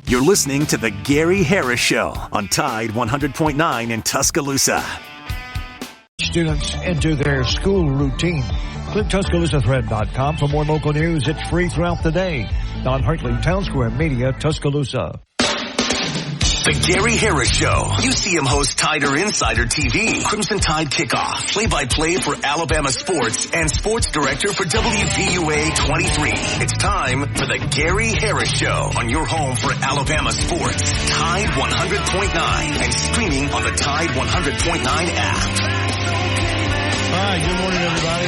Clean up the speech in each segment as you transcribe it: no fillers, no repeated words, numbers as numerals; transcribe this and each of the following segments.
You're listening to The Gary Harris Show on Tide 100.9 in Tuscaloosa. Students into their school routine. Click TuscaloosaThread.com for more local news. It's free throughout the day. Don Hartley, Town Square Media, Tuscaloosa. The Gary Harris Show. UCM host Tider Insider TV. Crimson Tide Kickoff. Play-by-play for Alabama sports and sports director for WVUA 23. It's time for the Gary Harris Show on your home for Alabama sports. Tide 100.9 and streaming on the Tide 100.9 app. All right, good morning, everybody.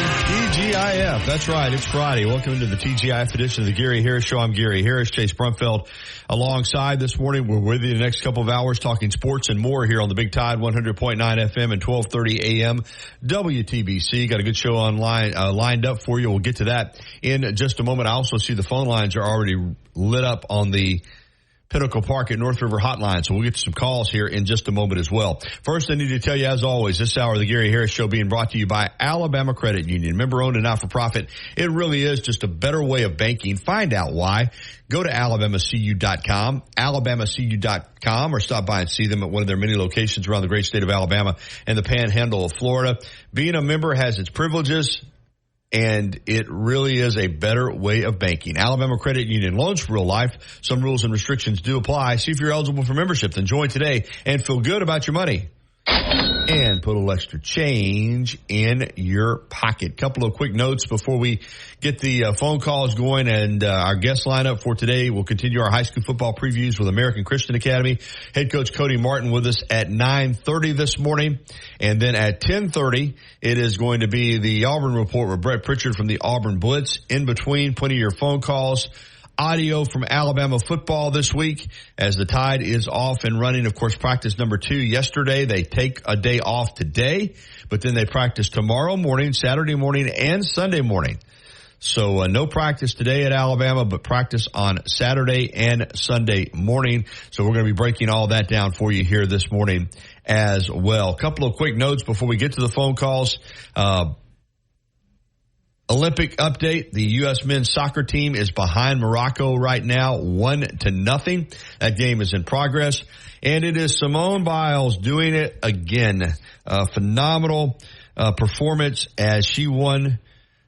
TGIF, that's right, it's Friday. Welcome to the TGIF edition of the Gary Harris Show. I'm Gary Harris, Chase Brumfeld alongside this morning. We're with you the next couple of hours talking sports and more here on the Big Tide 100.9 FM and 1230 AM WTBC. Got a good show online lined up for you. We'll get to that in just a moment. I also see the phone lines are already lit up on the Pinnacle Park at North River Hotline, so we'll get to some calls here in just a moment as well. First, I need to tell you, as always, this hour of the Gary Harris Show being brought to you by Alabama Credit Union. Member-owned and not-for-profit. It really is just a better way of banking. Find out why. Go to alabamacu.com, alabamacu.com, or stop by and see them at one of their many locations around the great state of Alabama and the panhandle of Florida. Being a member has its privileges, and it really is a better way of banking. Alabama Credit Union, loans for real life. Some rules and restrictions do apply. See if you're eligible for membership. Then join today and feel good about your money. And put a little extra change in your pocket. Couple of quick notes before we get the phone calls going and our guest lineup for today. We'll continue our high school football previews with American Christian Academy. Head coach Cody Martin with us at 9:30 this morning. And then at 10:30, it is going to be the Auburn Report with Brett Pritchard from the Auburn Blitz. In between, plenty of your phone calls. Audio from Alabama football this week as the Tide is off and running. Of course, practice number 2 yesterday. They take a day off today, but then they practice tomorrow morning, Saturday morning, and Sunday morning. So no practice today at Alabama, but practice on Saturday and Sunday morning. So we're going to be breaking all that down for you here this morning as well. A couple of quick notes before we get to the phone calls. Olympic update. The U.S. men's soccer team is behind Morocco right now, 1-0. That game is in progress. And it is Simone Biles doing it again. Phenomenal performance as she won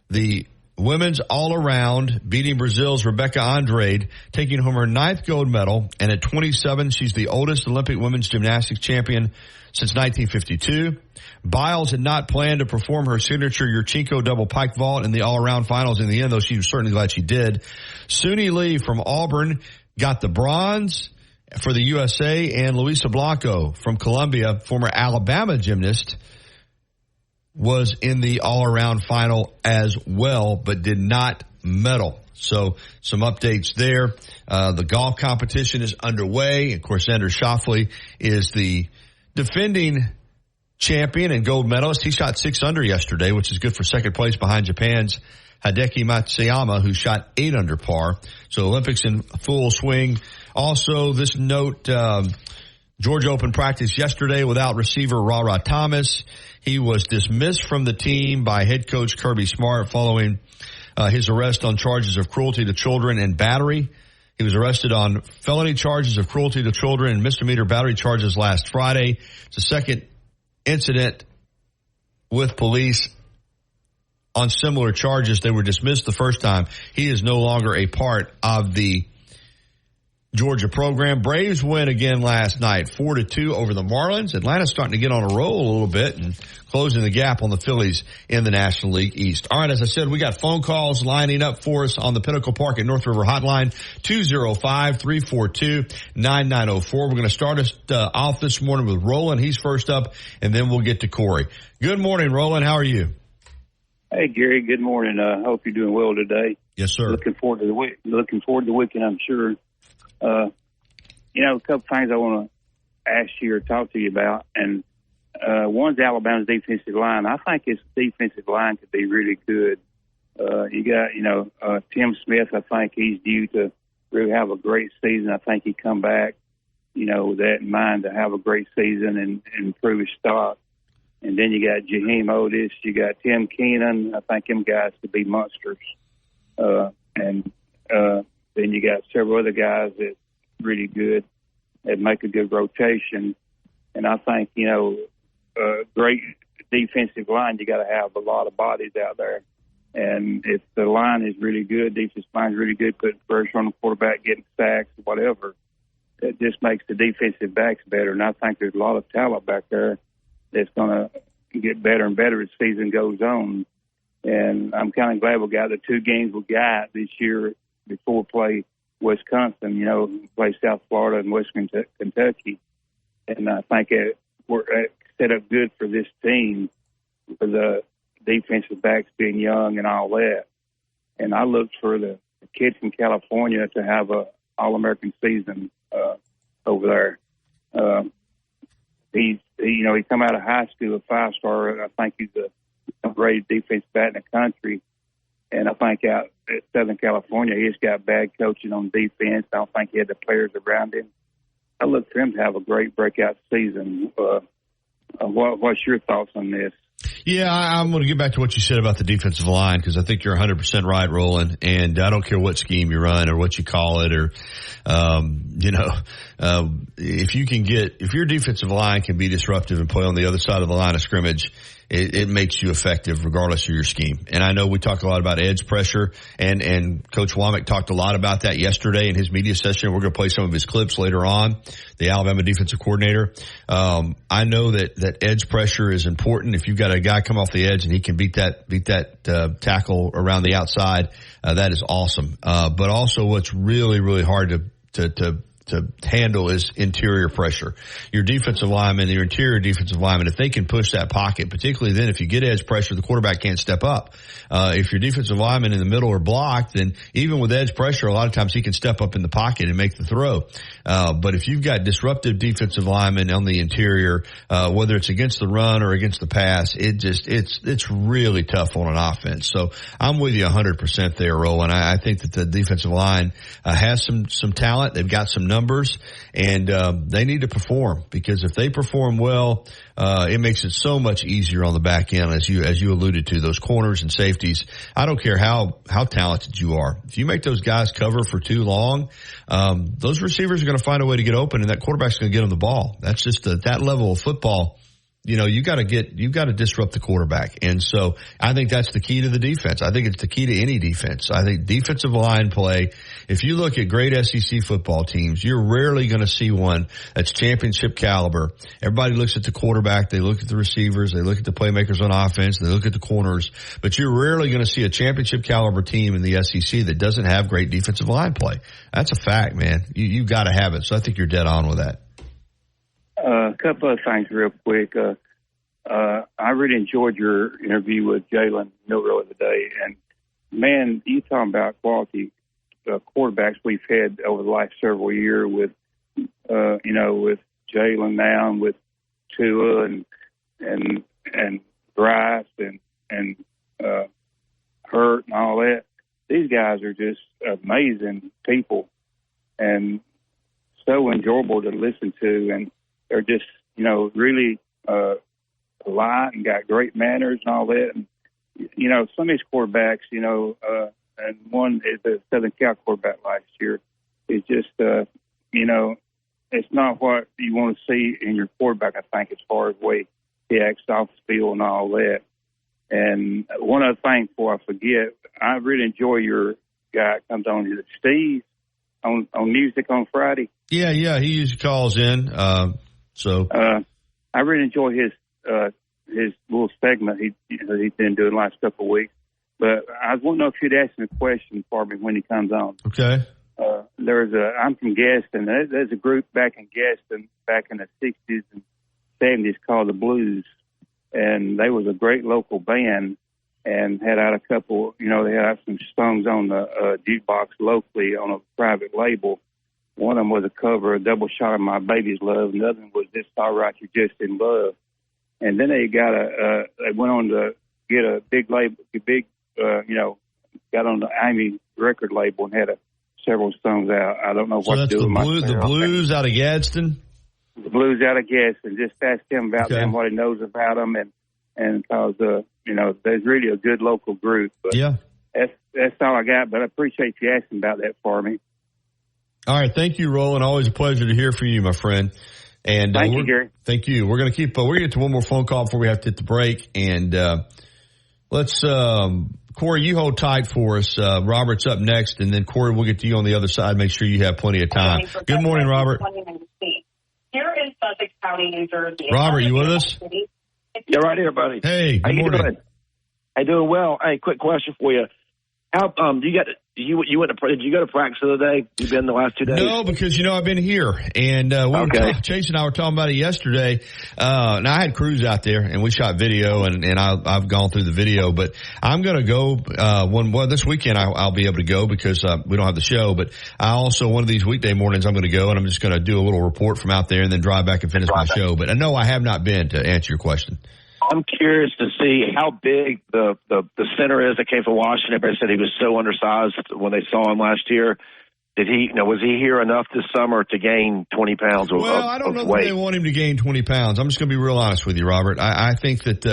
the women's all-around, beating Brazil's Rebecca Andrade, taking home her 9th gold medal. And at 27, she's the oldest Olympic women's gymnastics champion since 1952. Biles had not planned to perform her signature Yurchenko double pike vault in the all-around finals in the end, though she was certainly glad she did. Suni Lee from Auburn got the bronze for the USA, and Luisa Blanco from Columbia, former Alabama gymnast, was in the all-around final as well, but did not medal. So some updates there. The golf competition is underway. Of course, Xander Schauffele is the defending champion and gold medalist. He shot 6 under yesterday, which is good for second place behind Japan's Hideki Matsuyama, who shot 8 under par. So Olympics in full swing. Also, this note, Georgia Open practice yesterday without receiver Ra Thomas. He was dismissed from the team by head coach Kirby Smart following his arrest on charges of cruelty to children and battery. He was arrested on felony charges of cruelty to children and misdemeanor battery charges last Friday. It's the second incident with police on similar charges. They were dismissed the first time. He is no longer a part of the Georgia program. Braves win again last night, 4-2 over the Marlins. Atlanta's starting to get on a roll a little bit and closing the gap on the Phillies in the National League East. All right, as I said, we got phone calls lining up for us on the Pinnacle Park at North River Hotline, 205-342-9904. We're going to start us off this morning with Roland. He's first up, and then we'll get to Corey. Good morning, Roland. How are you? Hey, Gary. Good morning. Hope you're doing well today. Yes, sir. Looking forward to the weekend, I'm sure. A couple things I want to ask you or talk to you about, and one's Alabama's defensive line. I think its defensive line could be really good. You got, Tim Smith. I think he's due to really have a great season. I think he come back, with that in mind, to have a great season and improve his stock. And then you got Jaheim Otis. You got Tim Keenan. I think them guys could be monsters. Then you got several other guys that really good and make a good rotation. And I think, great defensive line, you got to have a lot of bodies out there. And if the line is really good, defensive line is really good, putting pressure on the quarterback, getting sacks, whatever, it just makes the defensive backs better. And I think there's a lot of talent back there that's going to get better and better as the season goes on. And I'm kind of glad we got the 2 games we got this year before we play Wisconsin, play South Florida and Western Kentucky. And I think we're set up good for this team for the defensive backs being young and all that. And I look for the kids from California to have a All-American season over there. He come out of high school, a 5-star. I think he's a great defensive back in the country. And I think out at Southern California, he's got bad coaching on defense. I don't think he had the players around him. I look for him to have a great breakout season. What's your thoughts on this? Yeah, I'm going to get back to what you said about the defensive line because I think you're 100% right, Roland. And I don't care what scheme you run or what you call it or, if your defensive line can be disruptive and play on the other side of the line of scrimmage, it makes you effective regardless of your scheme. And I know we talk a lot about edge pressure, and Coach Womack talked a lot about that yesterday in his media session. We're going to play some of his clips later on, the Alabama defensive coordinator. I know that edge pressure is important. If you've got a guy come off the edge and he can beat that tackle around the outside, that is awesome. But also what's really, really hard to handle is interior pressure. Your defensive lineman, your interior defensive lineman, if they can push that pocket, particularly then if you get edge pressure, the quarterback can't step up. If your defensive lineman in the middle are blocked, then even with edge pressure, a lot of times he can step up in the pocket and make the throw. But if you've got disruptive defensive linemen on the interior, whether it's against the run or against the pass, it's really tough on an offense. So I'm with you 100% there, Roland. I think that the defensive line has some talent. They've got some numbers, and they need to perform because if they perform well, it makes it so much easier on the back end, as you alluded to, those corners and safeties. I don't care how talented you are. If you make those guys cover for too long, those receivers are going to find a way to get open, and that quarterback's going to get them the ball. That's just that level of football. You've got to disrupt the quarterback. And so I think that's the key to the defense. I think it's the key to any defense. I think defensive line play, if you look at great SEC football teams, you're rarely going to see one that's championship caliber. Everybody looks at the quarterback. They look at the receivers. They look at the playmakers on offense. They look at the corners. But you're rarely going to see a championship caliber team in the SEC that doesn't have great defensive line play. That's a fact, man. You've got to have it. So I think you're dead on with that. A couple of things real quick. I really enjoyed your interview with Jalen Milroe today. And, man, you talking about quality quarterbacks we've had over the last several years with Jalen now and with Tua and Bryce and Hurt and all that. These guys are just amazing people and so enjoyable to listen to. And they're just, really polite and got great manners and all that. And, some of these quarterbacks, and one is the Southern Cal quarterback last year, is just, it's not what you want to see in your quarterback, I think, as far as the way he acts off the field and all that. And one other thing before I forget, I really enjoy your guy that comes on here, Steve, on Music on Friday. Yeah, he usually calls in. I really enjoy his little segment he's been doing the last couple of weeks. But I was wondering if you'd ask him a question for me when he comes on. Okay. I'm from Gaston. There's a group back in Gaston back in the 60s and 70s called the Blues, and they was a great local band and had out a couple. They had out some songs on the jukebox locally on a private label. One of them was a cover, A Double Shot of My Baby's Love. And the other one was This All Right, You're Just in Love. And then they they went on to get a big label, got on the Amy record label and had several songs out. I don't know what to do with myself. The Blues out of Gadsden? The Blues out of Gadsden. Just ask him about them, what he knows about them. And because, there's really a good local group. But yeah. That's all I got, but I appreciate you asking about that for me. All right. Thank you, Roland. Always a pleasure to hear from you, my friend. And thank you, Gary. Thank you. We're going to we're going to get to one more phone call before we have to hit the break. And let's, Corey, you hold tight for us. Robert's up next. And then, Corey, we'll get to you on the other side. Make sure you have plenty of time. Good morning, Robert. Here in Sussex County, New Jersey. Robert, you with us? Yeah, right here, buddy. Hey, good morning. Doing? Hey, doing well. Hey, quick question for you. How did you go to practice the other day? You been the last 2 days? No, because I've been here, and Chase and I were talking about it yesterday. Now I had crews out there, and we shot video, and I've gone through the video, but I'm going to go this weekend. I'll be able to go because we don't have the show, but I also one of these weekday mornings I'm going to go, and I'm just going to do a little report from out there, and then drive back and finish my show. But no, I have not been, to answer your question. I'm curious to see how big the center is that came from Washington. Everybody said he was so undersized when they saw him last year. Was he here enough this summer to gain 20 pounds of weight? Well, I don't know that they want him to gain 20 pounds. I'm just going to be real honest with you, Robert. I think that,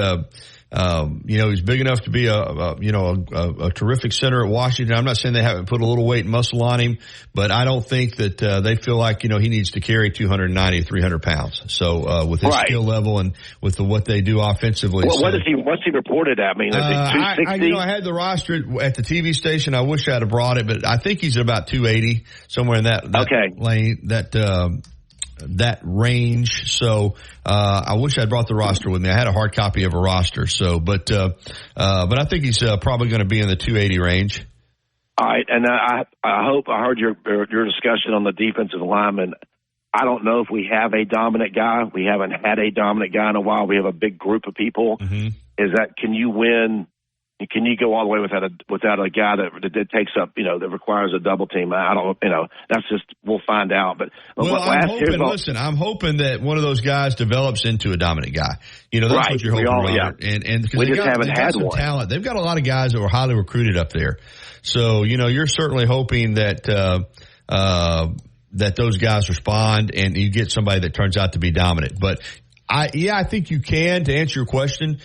he's big enough to be a terrific center at Washington. I'm not saying they haven't put a little weight and muscle on him, but I don't think that they feel like, he needs to carry 290 to 300 pounds. So, with his skill level and with what they do offensively. Well, what's he reported at? I mean, is it 260? I had the roster at the TV station. I wish I'd have brought it, but I think he's about 280, somewhere in that lane, that range. So, I wish I'd brought the roster with me. I had a hard copy of a roster. So, but I think he's probably going to be in the 280 range. All right. And I hope I heard your discussion on the defensive lineman. I don't know if we have a dominant guy. We haven't had a dominant guy in a while. We have a big group of people. Mm-hmm. Can you win? Can you go all the way without a guy that takes up, that requires a double team? I don't, that's just, we'll find out. But I'm hoping that one of those guys develops into a dominant guy. That's right. What you're hoping, Robert. Yeah. And because we just haven't had some one. Talent. They've got a lot of guys that were highly recruited up there. So, you're certainly hoping that, that those guys respond and you get somebody that turns out to be dominant. But I think you can, to answer your question,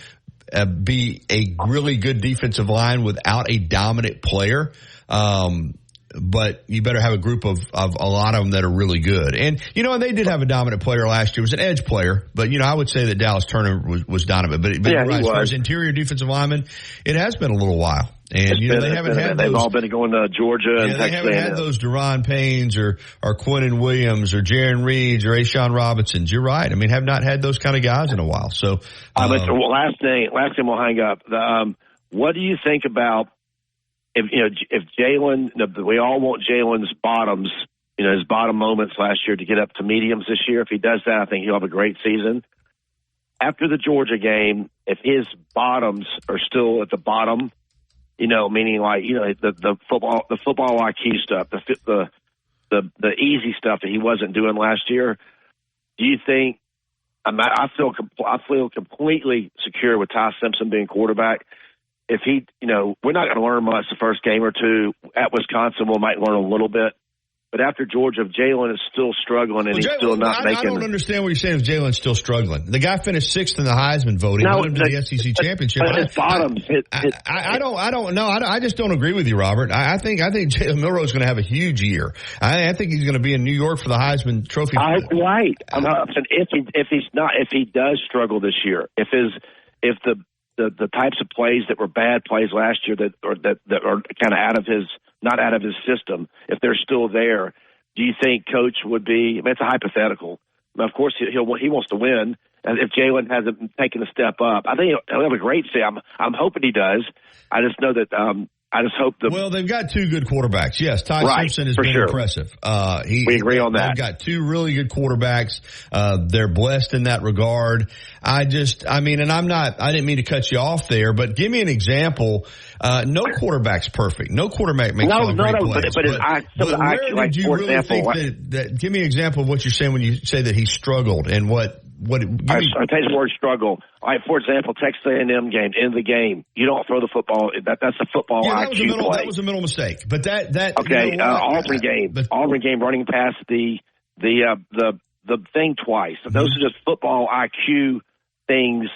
be a really good defensive line without a dominant player. But you better have a group of a lot of them that are really good. And, and they did have a dominant player last year. It was an edge player. But, I would say that Dallas Turner was dominant. But as far as interior defensive linemen, it has been a little while. And, they've all been going to Georgia and Texas. They haven't had those Deron Paynes or Quinnen Williams or Jaron Reeds or Ashawn Robinsons. You're right. have not had those kind of guys in a while. So, last thing we'll hang up. What do you think about if Jalen, we all want Jalen's bottoms, his bottom moments last year to get up to mediums this year. If he does that, I think he'll have a great season. After the Georgia game, if his bottoms are still at the bottom, meaning like, the football IQ stuff, the easy stuff that he wasn't doing last year, do you think, I feel completely secure with Ty Simpson being quarterback. If he, we're not going to learn much the first game or two. At Wisconsin, we might learn a little bit. But after Georgia, if Jalen is still struggling and he's still not making... I don't understand what you're saying if Jalen's still struggling. The guy finished 6th in the Heisman voting. Went to the SEC championship. But his bottoms... I don't know. I just don't agree with you, Robert. I think Jalen Milroe is going to have a huge year. I think he's going to be in New York for the Heisman Trophy. Right. If he does struggle this year, if the types of plays that were bad plays last year that are kind of not out of his system, if they're still there, do you think Coach would be? It's a hypothetical. Of course, he wants to win. And if Jalen hasn't taken a step up, I think he'll have a great season. I'm hoping he does. I just know that. I just hope Well, they've got two good quarterbacks. Yes, Ty Simpson has been impressive. We agree on that. They've got two really good quarterbacks. They're blessed in that regard. I didn't mean to cut you off there, but give me an example. No quarterback's perfect. No quarterback makes great plays. But where did you really think that? Give me an example of what you're saying when you say that he struggled and what. I take the word struggle. All right, for example, Texas A&M game, in the game, you don't throw the football. That's a football IQ play. That was a middle mistake. But that okay. Auburn game, running past the thing twice. Mm-hmm. Those are just football IQ things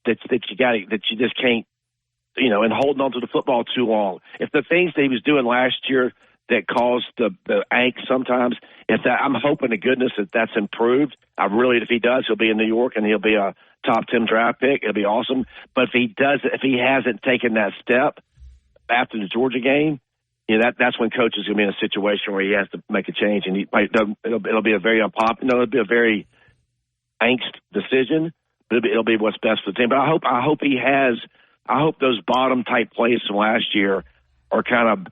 that you just can't, and holding on to the football too long. If the things that he was doing last year that caused the angst sometimes. I'm hoping to goodness that that's improved. If he does, he'll be in New York and he'll be a top 10 draft pick. It'll be awesome. But if he hasn't taken that step after the Georgia game, that's when coach is going to be in a situation where he has to make a change, and it'll be a very unpopular, it'll be a very angst decision, but it'll be what's best for the team. But I hope those bottom type plays from last year are kind of,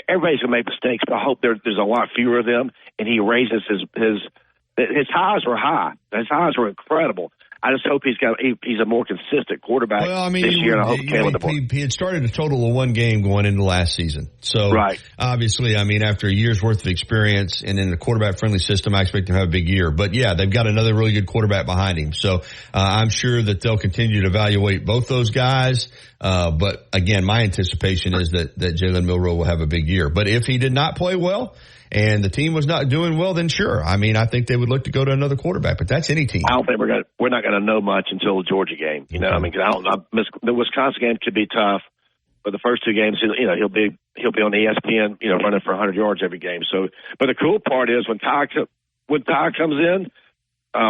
everybody's gonna make mistakes, but I hope there's a lot fewer of them, and he raises his highs were high. His highs were incredible. I just hope he's a more consistent quarterback this year. And I hope he had started a total of one game going into last season. So obviously, after a year's worth of experience and in a quarterback-friendly system, I expect him to have a big year. But, yeah, they've got another really good quarterback behind him. So I'm sure that they'll continue to evaluate both those guys. But, again, my anticipation is that Jalen Milroe will have a big year. But if he did not play well and the team was not doing well, then sure. I think they would look to go to another quarterback, but that's any team. I don't think we're not going to know much until the Georgia game. The Wisconsin game could be tough, but the first two games, he'll be on ESPN, running for 100 yards every game. So, but the cool part is when Ty comes in,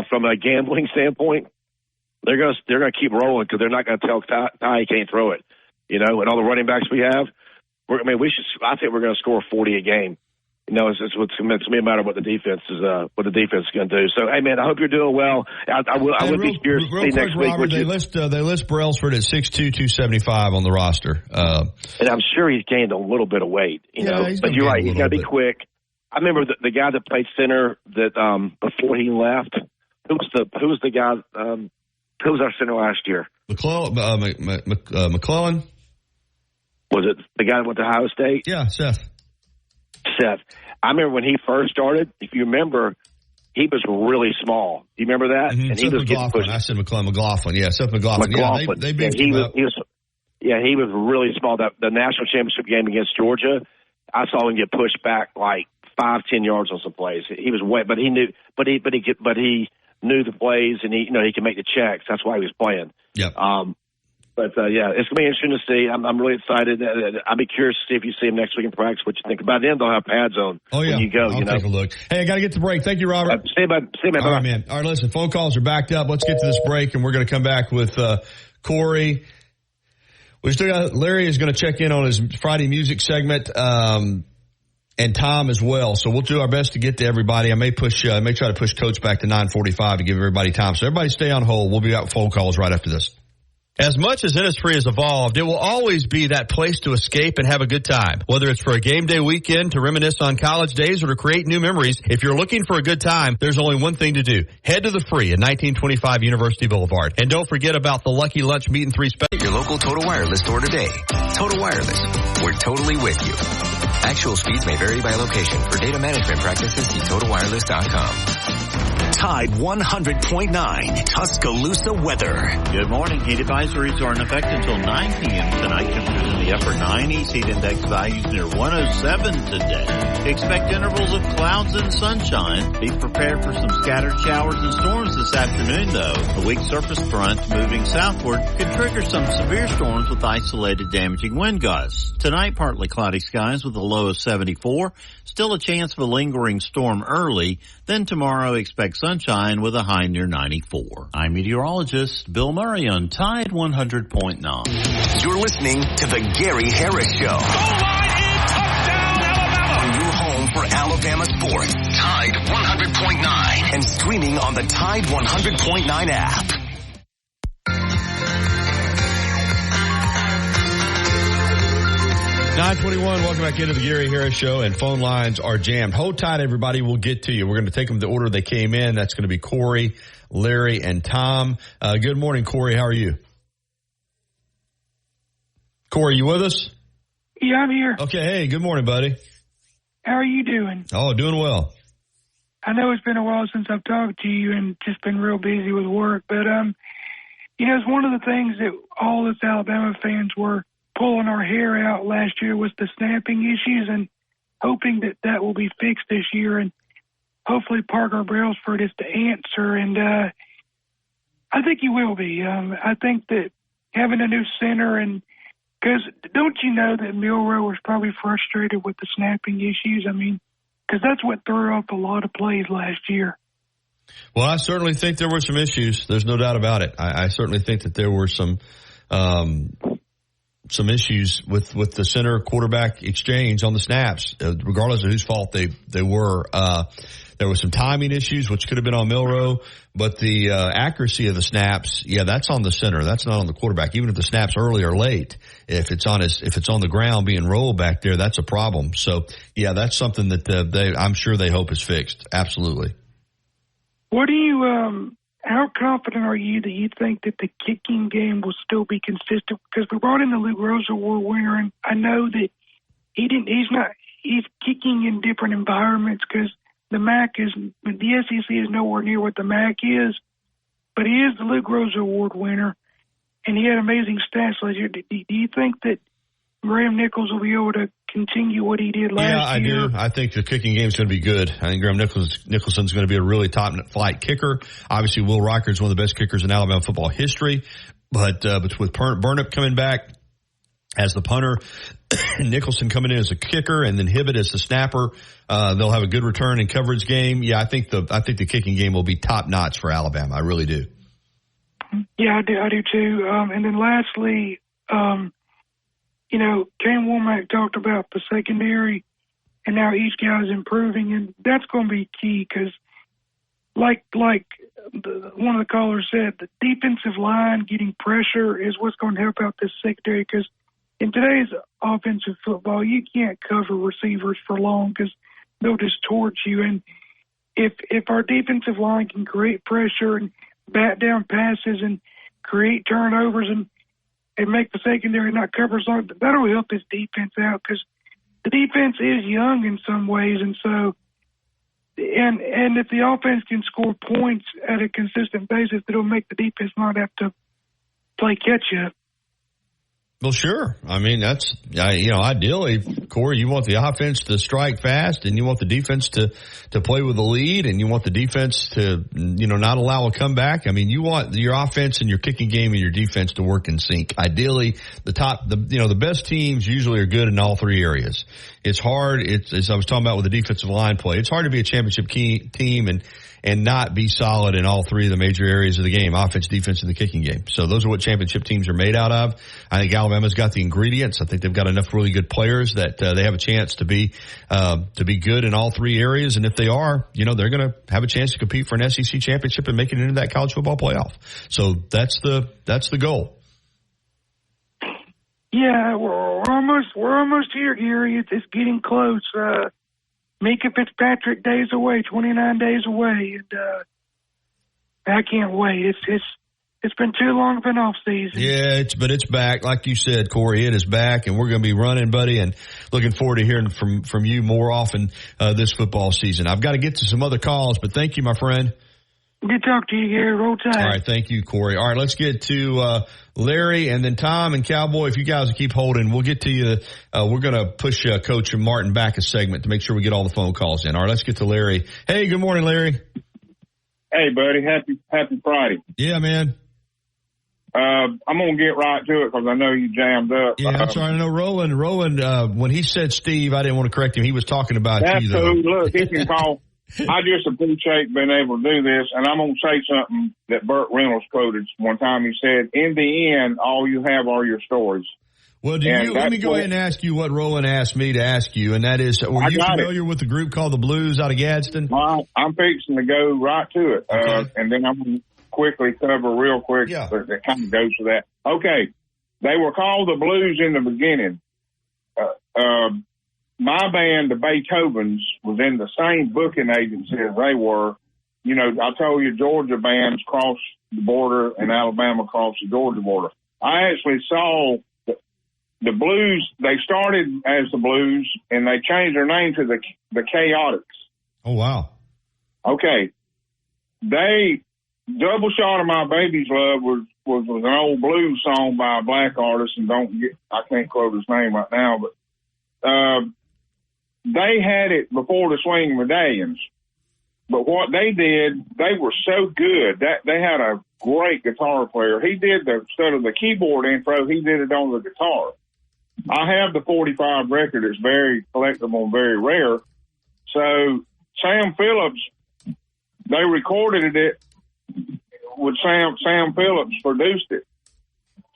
from a gambling standpoint, they're going to keep rolling because they're not going to tell Ty he can't throw it. And all the running backs we have, I think we're going to score 40 a game. It's going to be a matter of what the defense is going to do. So, hey man, I hope you're doing well. I would be curious to see next week. Robert, they list Brailsford at 6'2", 275 on the roster. And I'm sure he's gained a little bit of weight, but you're right. He's got to be quick. I remember the guy that played center that, before he left, who was the guy, who was our center last year? McClellan. Was it the guy that went to Ohio State? Yeah, Seth. I remember when he first started, if you remember, he was really small. Do you remember that? Mm-hmm. And Seth McLaughlin. I said McLaughlin. Yeah, Seth McLaughlin. Yeah, they beefed him up. He was really small. The national championship game against Georgia, I saw him get pushed back like 5-10 yards on some plays. He was wet, but he knew the plays, and he could make the checks. That's why he was playing. Yep. But, yeah, it's going to be interesting to see. I'm really excited. I'll be curious to see if you see him next week in practice, what you think. By then, they'll have pads on when you go. I'll take a look. Hey, I got to get to break. Thank you, Robert. See you, man. All right, man. All right, listen, phone calls are backed up. Let's get to this break, and we're going to come back with Corey. We still got Larry is going to check in on his Friday music segment, and Tom as well. So we'll do our best to get to everybody. I may try to push Coach back to 9:45 to give everybody time. So everybody stay on hold. We'll be out with phone calls right after this. As much as Innisfree has evolved, it will always be that place to escape and have a good time. Whether it's for a game day weekend, to reminisce on college days, or to create new memories, if you're looking for a good time, there's only one thing to do. Head to the Free at 1925 University Boulevard. And don't forget about the Lucky Lunch Meet and 3 special. Your local Total Wireless store today. Total Wireless. We're totally with you. Actual speeds may vary by location. For data management practices, see TotalWireless.com. Tide 100.9 Tuscaloosa weather. Good morning. Heat advisories are in effect until 9 p.m. tonight. Temperatures in the upper 90s. Heat index values near 107 today. Expect intervals of clouds and sunshine. Be prepared for some scattered showers and storms this afternoon, though. A weak surface front moving southward could trigger some severe storms with isolated damaging wind gusts. Tonight, partly cloudy skies with a low of 74. Still a chance of a lingering storm early. Then tomorrow, expect sunshine with a high near 94. I'm meteorologist Bill Murray on Tide 100.9. You're listening to the Gary Harris Show. Goal line is touchdown, Alabama. On your home for Alabama sports. Tide 100.9 and streaming on the Tide 100.9 app. .921, welcome back into the Gary Harris Show, and phone lines are jammed. Hold tight, everybody. We'll get to you. We're going to take them the order they came in. That's going to be Corey, Larry, and Tom. Good morning, Corey. How are you? Corey, you with us? Yeah, I'm here. Okay, hey, good morning, buddy. How are you doing? Oh, doing well. I know it's been a while since I've talked to you and just been real busy with work, but, it's one of the things that all us Alabama fans were pulling our hair out last year was the snapping issues, and hoping that will be fixed this year, and hopefully Parker Brailsford is the answer, and I think he will be. I think that having a new center and Because don't you know that Milroe was probably frustrated with the snapping issues? I mean, because that's what threw off a lot of plays last year. Well, I certainly think there were some issues. There's no doubt about it. I certainly think that there were some issues with the center quarterback exchange on the snaps, regardless of whose fault they were. There were some timing issues, which could have been on Milroe, but the accuracy of the snaps, that's on the center. That's not on the quarterback. Even if the snap's early or late, if it's on the ground being rolled back there, that's a problem. So, that's something that I'm sure they hope is fixed. Absolutely. What do you? How confident are you that you think that the kicking game will still be consistent? Because we brought in the Luke Rose Award winner, and I know that he's kicking in different environments because the SEC is nowhere near what the MAC is, but he is the Luke Rose Award winner, and he had amazing stats last year. Do you think that Graham Nichols will be able to continue what he did last year? Yeah, I do. I think the kicking game is going to be good. I think Graham Nicholson's going to be a really top-flight kicker. Obviously, Will Riker is one of the best kickers in Alabama football history, but with Burnip coming back as the punter, Nicholson coming in as a kicker, and then Hibbett as the snapper, they'll have a good return and coverage game. Yeah, I think the kicking game will be top-notch for Alabama. I really do. Yeah, I do too. And then lastly, Kane Womack talked about the secondary and how each guy is improving, and that's going to be key because, like one of the callers said, the defensive line getting pressure is what's going to help out this secondary because in today's offensive football, you can't cover receivers for long because they'll just torch you. And if our defensive line can create pressure and bat down passes and create turnovers and make the secondary not cover as long, that'll help this defense out because the defense is young in some ways. And so, and if the offense can score points at a consistent basis, it'll make the defense not have to play catch up. Well, sure. I mean, that's, ideally, Corey, you want the offense to strike fast and you want the defense to play with the lead and you want the defense to, not allow a comeback. I mean, you want your offense and your kicking game and your defense to work in sync. Ideally, the best teams usually are good in all three areas. It's hard. As I was talking about with the defensive line play, it's hard to be a championship team and not be solid in all three of the major areas of the game, offense, defense, and the kicking game. So those are what championship teams are made out of. I think Alabama's got the ingredients. I think they've got enough really good players that they have a chance to be good in all three areas. And if they are, they're going to have a chance to compete for an SEC championship and make it into that college football playoff. So that's the goal. Yeah, we're almost here, Gary. It's getting close. Mika Fitzpatrick days away, 29 days away, and I can't wait. It's been too long of an off season. Yeah, but it's back, like you said, Corey. It is back, and we're going to be running, buddy, and looking forward to hearing from you more often this football season. I've got to get to some other calls, but thank you, my friend. Good talk to you, Gary. Roll Tide. All right, thank you, Corey. All right, let's get to Larry and then Tom and Cowboy. If you guys will keep holding, we'll get to you. We're going to push Coach Martin back a segment to make sure we get all the phone calls in. All right, let's get to Larry. Hey, good morning, Larry. Hey, buddy. Happy Friday. Yeah, man. I'm going to get right to it because I know you jammed up. Yeah, that's right. I know Roland, when he said Steve, I didn't want to correct him. He was talking about you, though. That's cool. Look, he can call. I just appreciate being able to do this, and I'm going to say something that Burt Reynolds quoted one time. He said, in the end, all you have are your stories. Well, let me go ahead and ask you what Roland asked me to ask you, and that is, were you familiar with the group called the Blues out of Gadsden? Well, I'm fixing to go right to it, okay. And then I'm going to quickly cover real quick that kind of goes to that. Okay, they were called the Blues in the beginning. My band, the Beethovens, was in the same booking agency as they were. I told you Georgia bands crossed the border and Alabama crossed the Georgia border. I actually saw the Blues. They started as the Blues, and they changed their name to the Chaotix. Oh, wow. Okay. Double Shot of My Baby's Love was an old blues song by a black artist, and I can't quote his name right now, but they had it before the Swing Medallions. But what they did, they were so good that they had a great guitar player. He did instead of the keyboard intro, he did it on the guitar. I have the 45 record. It's very collectible and very rare. So Sam Phillips, they recorded it with Sam Phillips produced it.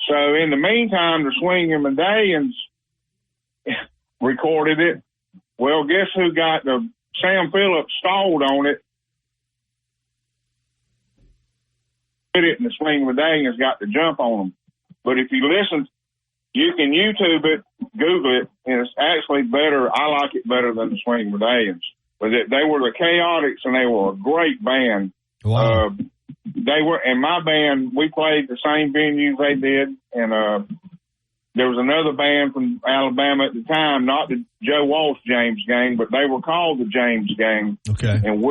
So in the meantime, the Swinging Medallions recorded it. Well, guess who got the Sam Phillips stalled on it? And the Swinging Medallions got the jump on them. But if you listen, you can YouTube it, Google it, and it's actually better. I like it better than the Swinging Medallions. But they were the Chaotix, and they were a great band. Wow. They were, and my band, we played the same venues they did, and there was another band from Alabama at the time, not the Joe Walsh James Gang, but they were called the James Gang. Okay. And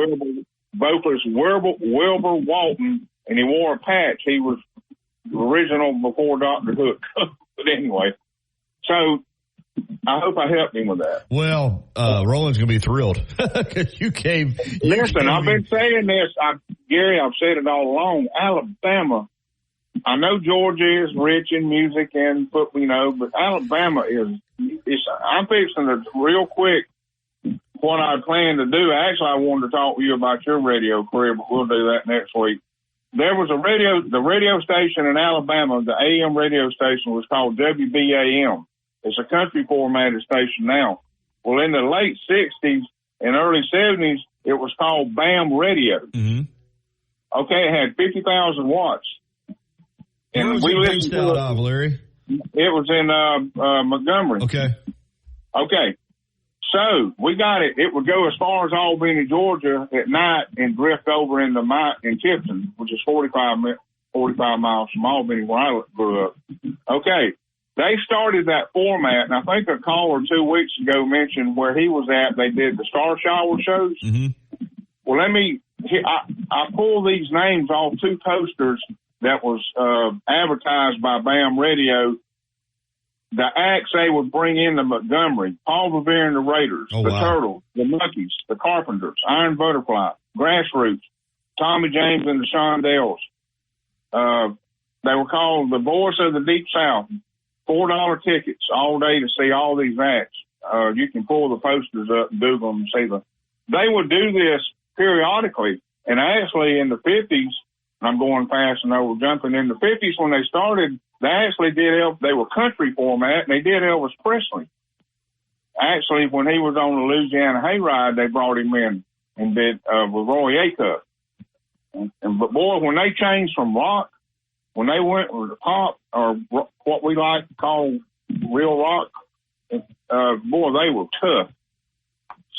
vocalist Wilbur Walton, and he wore a patch. He was original before Dr. Hook. But anyway, so I hope I helped him with that. Well, Roland's going to be thrilled because you came. Listen, I've been saying this, Gary, I've said it all along. Alabama, I know Georgia is rich in music and football, but Alabama I'm fixing to real quick what I plan to do. Actually, I wanted to talk to you about your radio career, but we'll do that next week. There was the radio station in Alabama, the AM radio station was called WBAM. It's a country formatted station now. Well, in the late 60s and early 70s, it was called BAM Radio. Mm-hmm. Okay, it had 50,000 watts. And where was it based out of, Larry? It was in Montgomery. Okay. Okay. So we got it. It would go as far as Albany, Georgia at night and drift over in Tipton, which is 45 miles from Albany where I grew up. Okay. They started that format, and I think a caller 2 weeks ago mentioned where he was at. They did the Star Shower shows. Mm-hmm. Well, I pulled these names off 2 posters that was advertised by BAM Radio. The acts they would bring into Montgomery: Paul Revere and the Raiders, Turtles, the Monkees, the Carpenters, Iron Butterfly, Grassroots, Tommy James and the Shondells. They were called the Voice of the Deep South. $4 tickets all day to see all these acts. You can pull the posters up and Google them and see them. They would do this periodically. And actually in the 50s, I'm going fast and over jumping, in the 50s when they started, they actually they were country format, and they did Elvis Presley. Actually, when he was on the Louisiana Hayride, they brought him in and did with Roy Acuff. But boy, when they changed from rock, when they went with pop, or what we like to call real rock, boy, they were tough.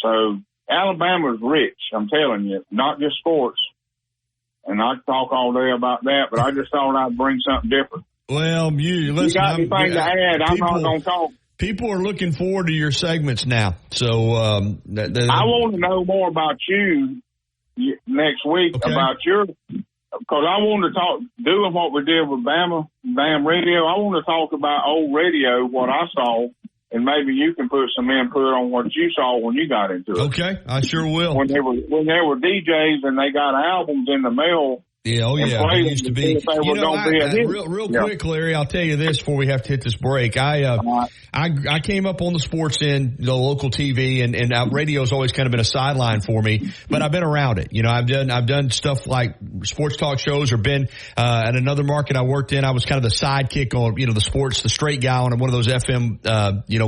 So Alabama's rich, I'm telling you, not just sports. And I could talk all day about that, but I just thought I'd bring something different. Well, listen, you got anything to add? I'm not going to talk. People are looking forward to your segments now. So I want to know more about you next week, about because I want to talk, doing what we did with BAM Radio. I want to talk about old radio, what I saw, and maybe you can put some input on what you saw when you got into it. Okay, I sure will. When they were DJs and they got albums in the mail. Yeah, oh yeah, it used to be. Real quick, Larry, I'll tell you this before we have to hit this break. I came up on the sports end, the local TV, and radio's always kind of been a sideline for me, but I've been around it. I've done stuff like sports talk shows, or been at another market I worked in. I was kind of the sidekick on, the straight guy on one of those FM,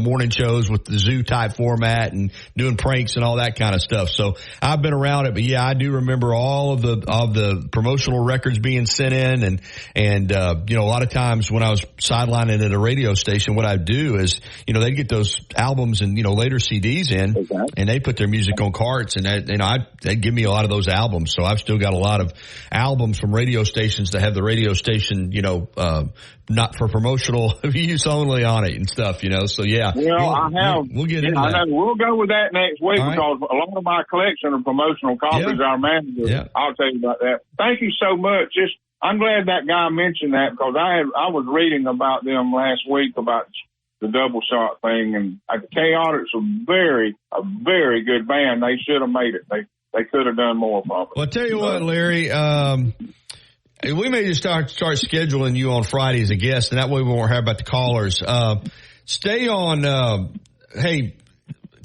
morning shows with the zoo type format and doing pranks and all that kind of stuff. So I've been around it, but yeah, I do remember all of the promotional records being sent in, and a lot of times when I was sidelining at a radio station, what I'd do is, they'd get those albums and, later CDs in, and they put their music on carts, and they'd give me a lot of those albums. So I've still got a lot of albums from radio stations that have the radio station, not for promotional use only on it and stuff, So yeah. Well, we'll get into that. We'll go with that next week, because a lot of my collection of promotional copies, our manager, I'll tell you about that. Thank you so much. I'm glad that guy mentioned that, because I was reading about them last week about the double shot thing, and the Chaotix are a very good band. They should have made it. They could have done more probably. Well, I'll tell you what, Larry, we may just start scheduling you on Friday as a guest, and that way we won't hear about the callers. Stay on. Hey,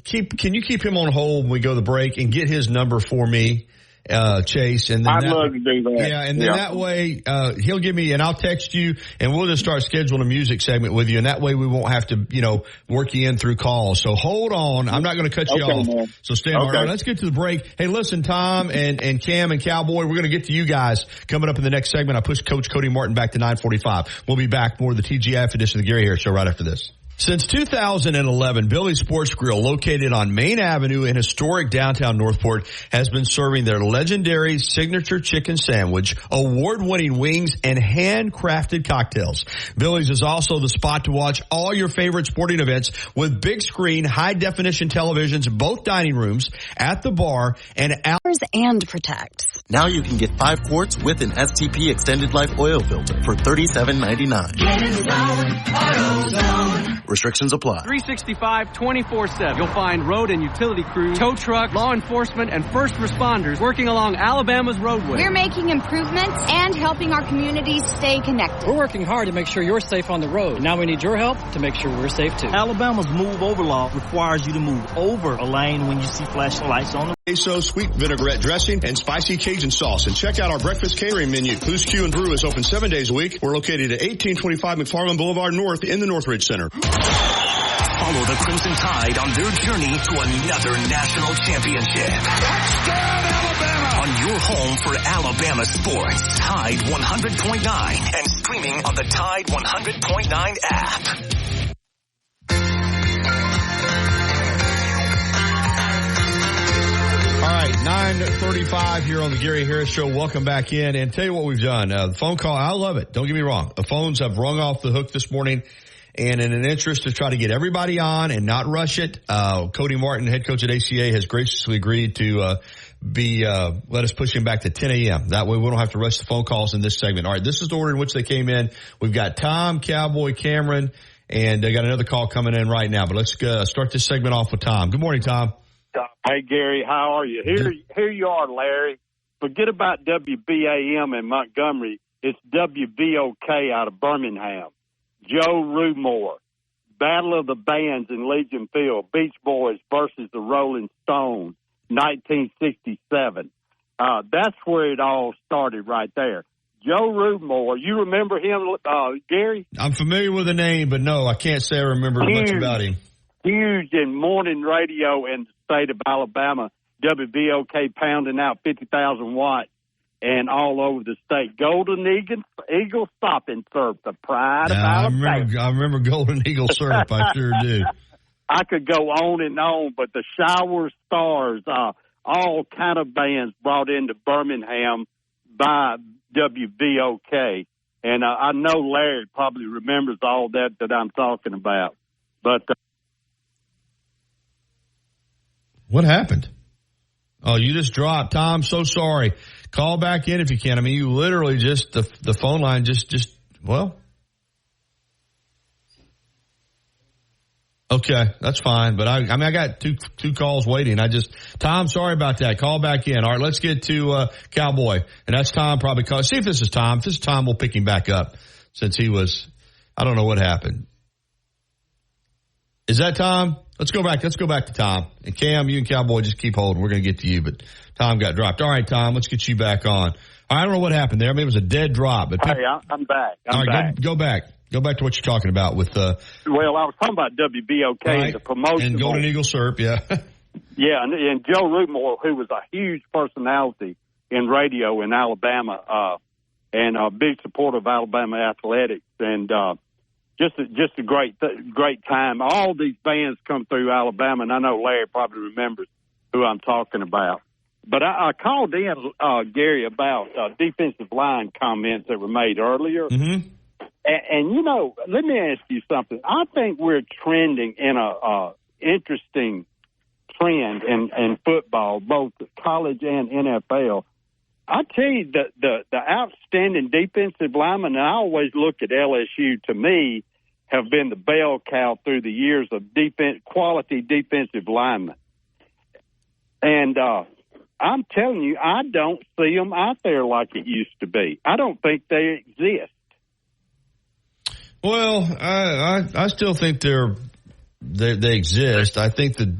can you keep him on hold when we go to the break and get his number for me, Chase? And then I'd love to do that. Yeah, and then that way he'll give me, and I'll text you, and we'll just start scheduling a music segment with you, and that way we won't have to, work you in through calls. So hold on. I'm not going to cut you off. Man. So stay on. All right, let's get to the break. Hey, listen, Tom and Cam and Cowboy, we're going to get to you guys coming up in the next segment. I pushed Coach Cody Martin back to 9:45. We'll be back more of the TGIF edition of the Gary Harris Show right after this. Since 2011, Billy's Sports Grill, located on Main Avenue in historic downtown Northport, has been serving their legendary signature chicken sandwich, award-winning wings, and handcrafted cocktails. Billy's is also the spot to watch all your favorite sporting events with big screen, high-definition televisions, both dining rooms, at the bar, and and protect. Now you can get 5 quarts with an STP extended life oil filter for $37.99. Get in zone, AutoZone. Restrictions apply. 365, 24/7. You'll find road and utility crews, tow truck, law enforcement, and first responders working along Alabama's roadway. We're making improvements and helping our communities stay connected. We're working hard to make sure you're safe on the road. Now we need your help to make sure we're safe too. Alabama's move over law requires you to move over a lane when you see flashing lights on the queso, sweet vinaigrette dressing, and spicy Cajun sauce. And check out our breakfast catering menu. Blue's Q and Brew is open 7 days a week. We're located at 1825 McFarland Boulevard North in the Northridge Center. Follow the Crimson Tide on their journey to another national championship. Touchdown, Alabama! On your home for Alabama sports, Tide 100.9, and streaming on the Tide 100.9 app. All right, 9:35 here on the Gary Harris Show. Welcome back in. And tell you what we've done. The phone call, I love it. Don't get me wrong. The phones have rung off the hook this morning. And in an interest to try to get everybody on and not rush it, Cody Martin, head coach at ACA, has graciously agreed to let us push him back to 10 a.m. That way we don't have to rush the phone calls in this segment. All right, this is the order in which they came in. We've got Tom, Cowboy, Cameron, and I got another call coming in right now. But let's start this segment off with Tom. Good morning, Tom. Hey, Gary, how are you? Here you are, Larry. Forget about WBAM in Montgomery. It's WVOK out of Birmingham. Joe Rudmore, Battle of the Bands in Legion Field, Beach Boys versus the Rolling Stones, 1967. That's where it all started right there. Joe Rudmore, you remember him, Gary? I'm familiar with the name, but no, I can't say I remember much about him. Huge in morning radio in the state of Alabama, WVOK pounding out 50,000 watts and all over the state. Golden Eagle Stop and Surf, the pride of Alabama. I remember Golden Eagle Surf, I sure do. I could go on and on, but the Shower Stars, all kind of bands brought into Birmingham by WVOK. And I know Larry probably remembers all that I'm talking about. But what happened? Oh, you just dropped. Tom, so sorry. Call back in if you can. I mean, you literally just, the phone line well. Okay, that's fine. But I got two calls waiting. Tom, sorry about that. Call back in. All right, let's get to Cowboy. And that's Tom probably call. See if this is Tom. If this is Tom, we'll pick him back up since I don't know what happened. Is that Tom? Let's go back to Tom. And Cam, you and Cowboy just keep holding. We're going to get to you, but Tom got dropped. All right, Tom, let's get you back on. I don't know what happened there. I mean, it was a dead drop. But hey, I'm back. All right, go back. Go back to what you're talking about with. Well, I was talking about WBOK and the promotion. And Golden Eagle Syrup, yeah. Yeah, and Joe Rudmore, who was a huge personality in radio in Alabama, and a big supporter of Alabama athletics, and just a great time. All these bands come through Alabama, and I know Larry probably remembers who I'm talking about. But I called in, Gary, about defensive line comments that were made earlier. Mm-hmm. And, you know, let me ask you something. I think we're trending in a interesting trend in football, both college and NFL. I tell you, the outstanding defensive linemen, and I always look at LSU, to me, have been the bell cow through the years of quality defensive linemen. And I'm telling you, I don't see them out there like it used to be. I don't think they exist. Well, I still think they exist. I think that,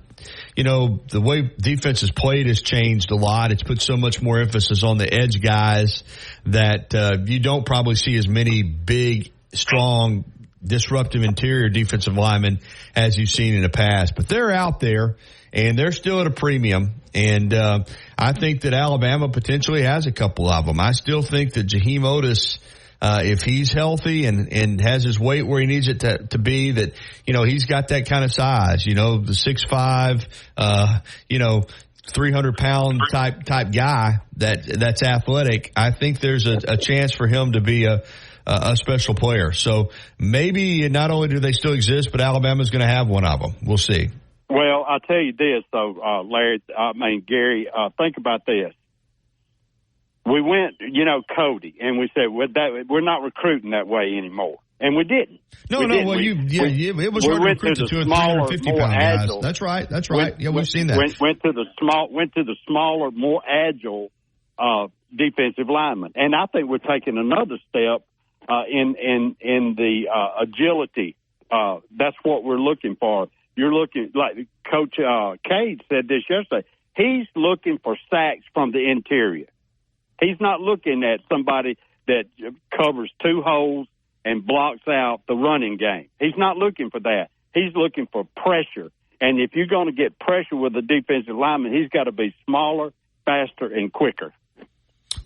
the way defense is played has changed a lot. It's put so much more emphasis on the edge guys that you don't probably see as many big, strong, disruptive interior defensive linemen as you've seen in the past. But they're out there, and they're still at a premium. And I think that Alabama potentially has a couple of them. I still think that Jaheim Oatis, if he's healthy and has his weight where he needs it to be, that, he's got that kind of size, the 6'5", 300-pound type guy that's athletic. I think there's a chance for him to be a special player. So maybe not only do they still exist, but Alabama's going to have one of them. We'll see. Well, I'll tell you this, though, Larry, Gary, think about this. We went, Cody, and we said we're not recruiting that way anymore, and we didn't. It was hard to recruit the 250-pound guys. That's right. We've seen that. Went to the smaller, more agile defensive linemen, and I think we're taking another step in the agility. That's what we're looking for. You're looking, like Coach Cade said this yesterday. He's looking for sacks from the interior. He's not looking at somebody that covers two holes and blocks out the running game. He's not looking for that. He's looking for pressure. And if you're going to get pressure with a defensive lineman, he's got to be smaller, faster, and quicker.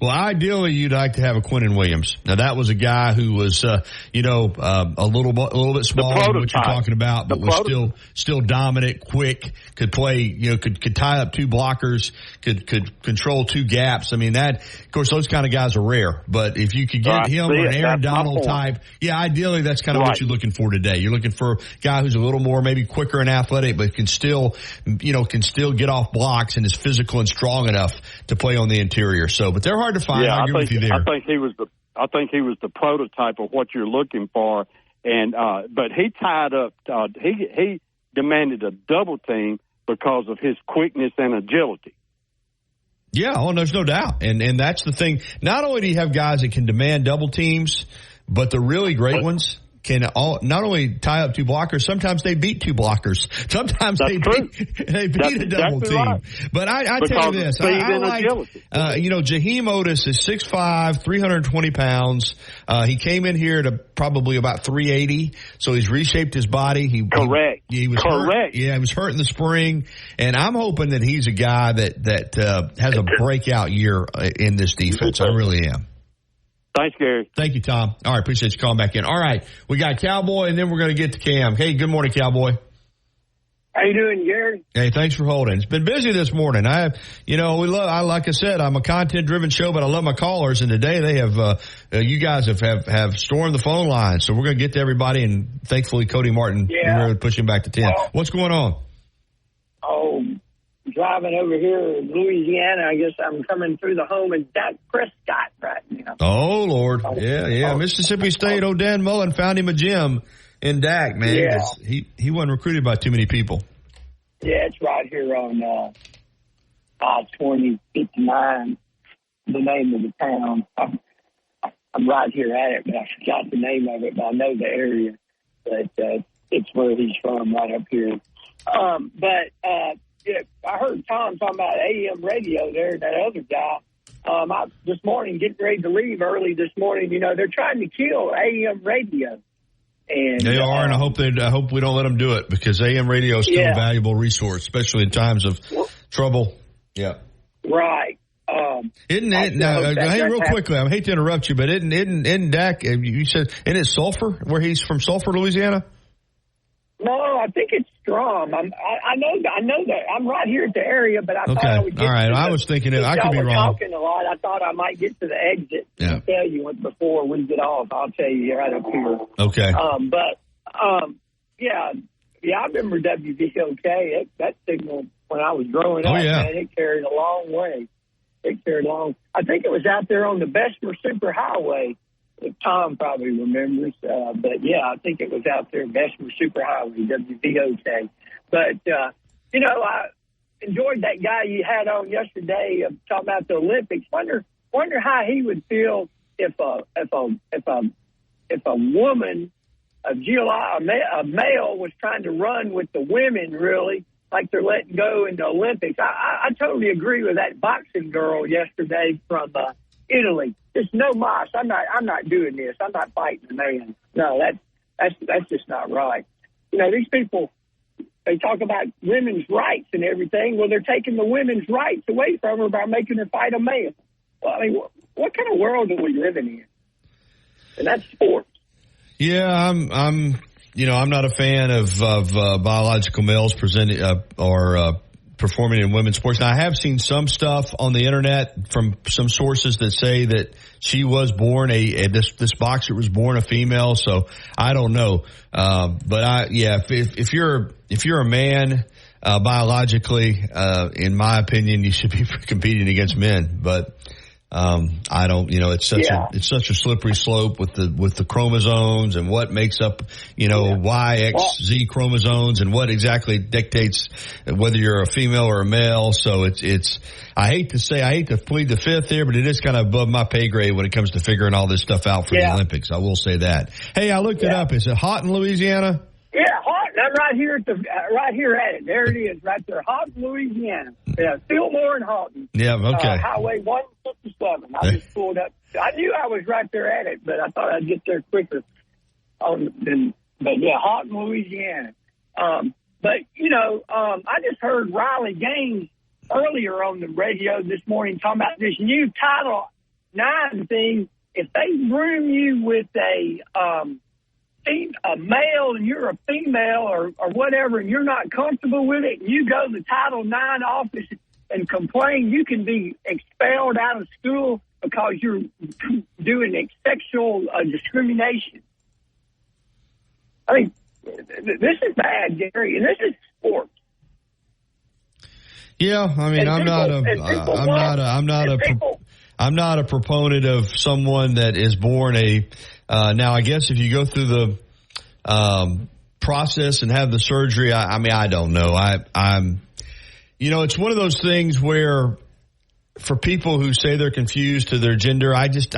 Well, ideally, you'd like to have a Quinnen Williams. Now, that was a guy who was, a little bit smaller than what you're talking about, but was still dominant, quick, could play, could tie up two blockers, could control two gaps. I mean, of course, those kind of guys are rare. But if you could get him or an Aaron Donald type, ideally, that's kind of what you're looking for today. You're looking for a guy who's a little more maybe quicker and athletic, but can still get off blocks and is physical and strong enough to play on the interior. So, but they're hard to find. I agree with you there. I think he was the prototype of what you're looking for, and but he tied up. He demanded a double team because of his quickness and agility. Yeah, there's no doubt, and that's the thing. Not only do you have guys that can demand double teams, but the really great ones can not only tie up two blockers, sometimes they beat two blockers. Sometimes they beat a double team. Right. But I tell you this, I like, Jaheim Oatis is 6'5", 320 pounds. He came in here to probably about 380, so he's reshaped his body. Correct. He was correct. He was hurt in the spring, and I'm hoping that he's a guy that has a breakout year in this defense. I really am. Thanks, Gary. Thank you, Tom. All right, appreciate you calling back in. All right, we got Cowboy, and then we're going to get to Cam. Hey, good morning, Cowboy. How you doing, Gary? Hey, thanks for holding. It's been busy this morning. like I said, I'm a content-driven show, but I love my callers, and today they have, you guys have stormed the phone line, so we're going to get to everybody, and thankfully Cody Martin, we're pushing back to 10. What's going on? Driving over here in Louisiana. I guess I'm coming through the home of Dak Prescott right now. Oh, Lord. Yeah. Mississippi State, Dan Mullen found him a gym in Dak, man. Yeah. He wasn't recruited by too many people. Yeah, it's right here on I-2059, the name of the town. I'm right here at it, but I forgot the name of it, but I know the area. But it's where he's from, right up here. Yeah, I heard Tom talking about AM radio there, that other guy. This morning, getting ready to leave early this morning, they're trying to kill AM radio. And they are, and I hope we don't let them do it, because AM radio is still a valuable resource, especially in times of trouble. Yeah. Right. Isn't it? Now, hey, real quickly, I hate to interrupt you, but isn't Dak, you said, isn't it Sulphur, where he's from, Sulphur, Louisiana? No, I think it's Strom. I know that. I'm right here at the area, but I thought I would get I was thinking I could be wrong. Talking a lot. I thought I might get to the exit and tell you before we get off. I'll tell you right up here. Okay. I remember WVOK. That signal when I was growing up, man, it carried a long way. I think it was out there on the Bessemer Superhighway. Tom probably remembers, I think it was out there, Bessemer Superhighway, WVOK. But I enjoyed that guy you had on yesterday talking about the Olympics. Wonder how he would feel if a woman a male was trying to run with the women, really, like they're letting go in the Olympics. I totally agree with that boxing girl yesterday from Italy. Just no mas. I'm not doing this. I'm not fighting a man. No, that's just not right. You know, these people, they talk about women's rights and everything. Well, they're taking the women's rights away from her by making her fight a male. Well, I mean, what kind of world are we living in? And that's sports. Yeah, I'm not a fan of biological males presenting or performing in women's sports. Now, I have seen some stuff on the internet from some sources that say that she was born this boxer was born a female. So I don't know, but if you're a man biologically, in my opinion, you should be competing against men, but. I don't, it's such a slippery slope with the chromosomes and what makes up, Y, X, Z chromosomes and what exactly dictates whether you're a female or a male. So I hate to plead the fifth here, but it is kind of above my pay grade when it comes to figuring all this stuff out for the Olympics. I will say that. Hey, I looked it up. Is it hot in Louisiana? Yeah, hot. I'm right here at it. There it is, right there. Houghton, Louisiana. Yeah, Fillmore and Houghton. Yeah, okay. Highway 157. I just pulled up. I knew I was right there at it, but I thought I'd get there quicker. But yeah, Houghton, Louisiana. I just heard Riley Gaines earlier on the radio this morning talking about this new Title IX thing. If they groom you with a male and you're a female or whatever, and you're not comfortable with it, and you go to the Title IX office and complain, you can be expelled out of school because you're doing sexual discrimination. I mean, this is bad, Gary, and this is sports. Yeah, I mean, I'm not a proponent of someone that is born now, I guess if you go through the process and have the surgery, I don't know. I'm it's one of those things where for people who say they're confused to their gender, I just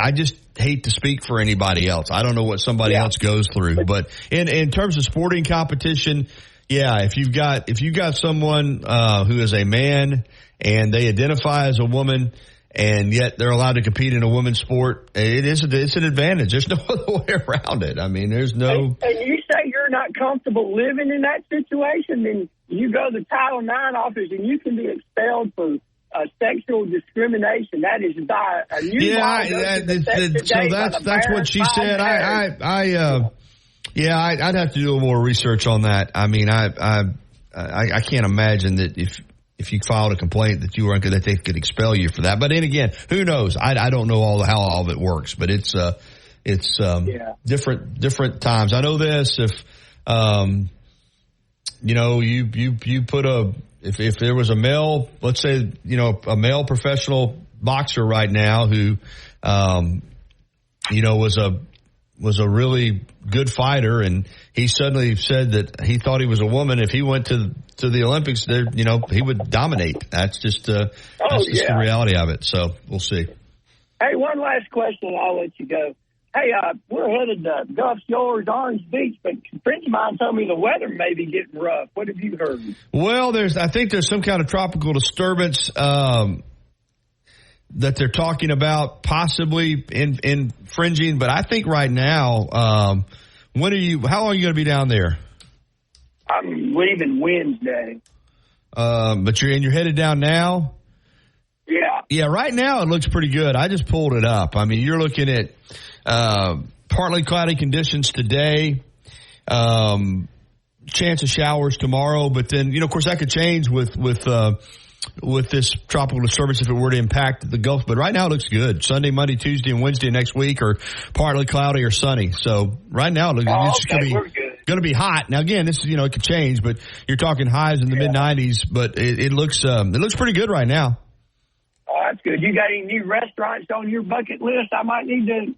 hate to speak for anybody else. I don't know what somebody else goes through, but in terms of sporting competition, if you've got someone who is a man and they identify as a woman, and yet they're allowed to compete in a women's sport, it's an advantage. There's no other way around it. I mean, there's no... And you say you're not comfortable living in that situation, then you go to the Title IX office and you can be expelled for sexual discrimination. That is by a new law. That's what she said. I'd have to do more research on that. I mean, I can't imagine that if you filed a complaint that they could expel you for that. But then again, who knows? I don't know how all of it works, but it's different times. I know this, if you put if there was a male, let's say, a male professional boxer right now who was a really good fighter, and he suddenly said that he thought he was a woman. If he went to the Olympics, he would dominate. That's just the reality of it. So we'll see. Hey, one last question, and I'll let you go. Hey, we're headed to Gulf Shores, Orange Beach, but a friend of mine told me the weather may be getting rough. What have you heard? Well, I think there's some kind of tropical disturbance that they're talking about possibly infringing, but I think right now, how long are you going to be down there? I'm leaving Wednesday. But you're headed down now? Yeah. Yeah, right now it looks pretty good. I just pulled it up. I mean, you're looking at partly cloudy conditions today, chance of showers tomorrow, but then, of course, that could change with this tropical disturbance if it were to impact the Gulf. But right now it looks good. Sunday, Monday, Tuesday, and Wednesday next week are partly cloudy or sunny. So right now it looks going to be hot. Now, again, this is, it could change, but you're talking highs in the mid-90s. But it looks pretty good right now. Oh, that's good. You got any new restaurants on your bucket list I might need to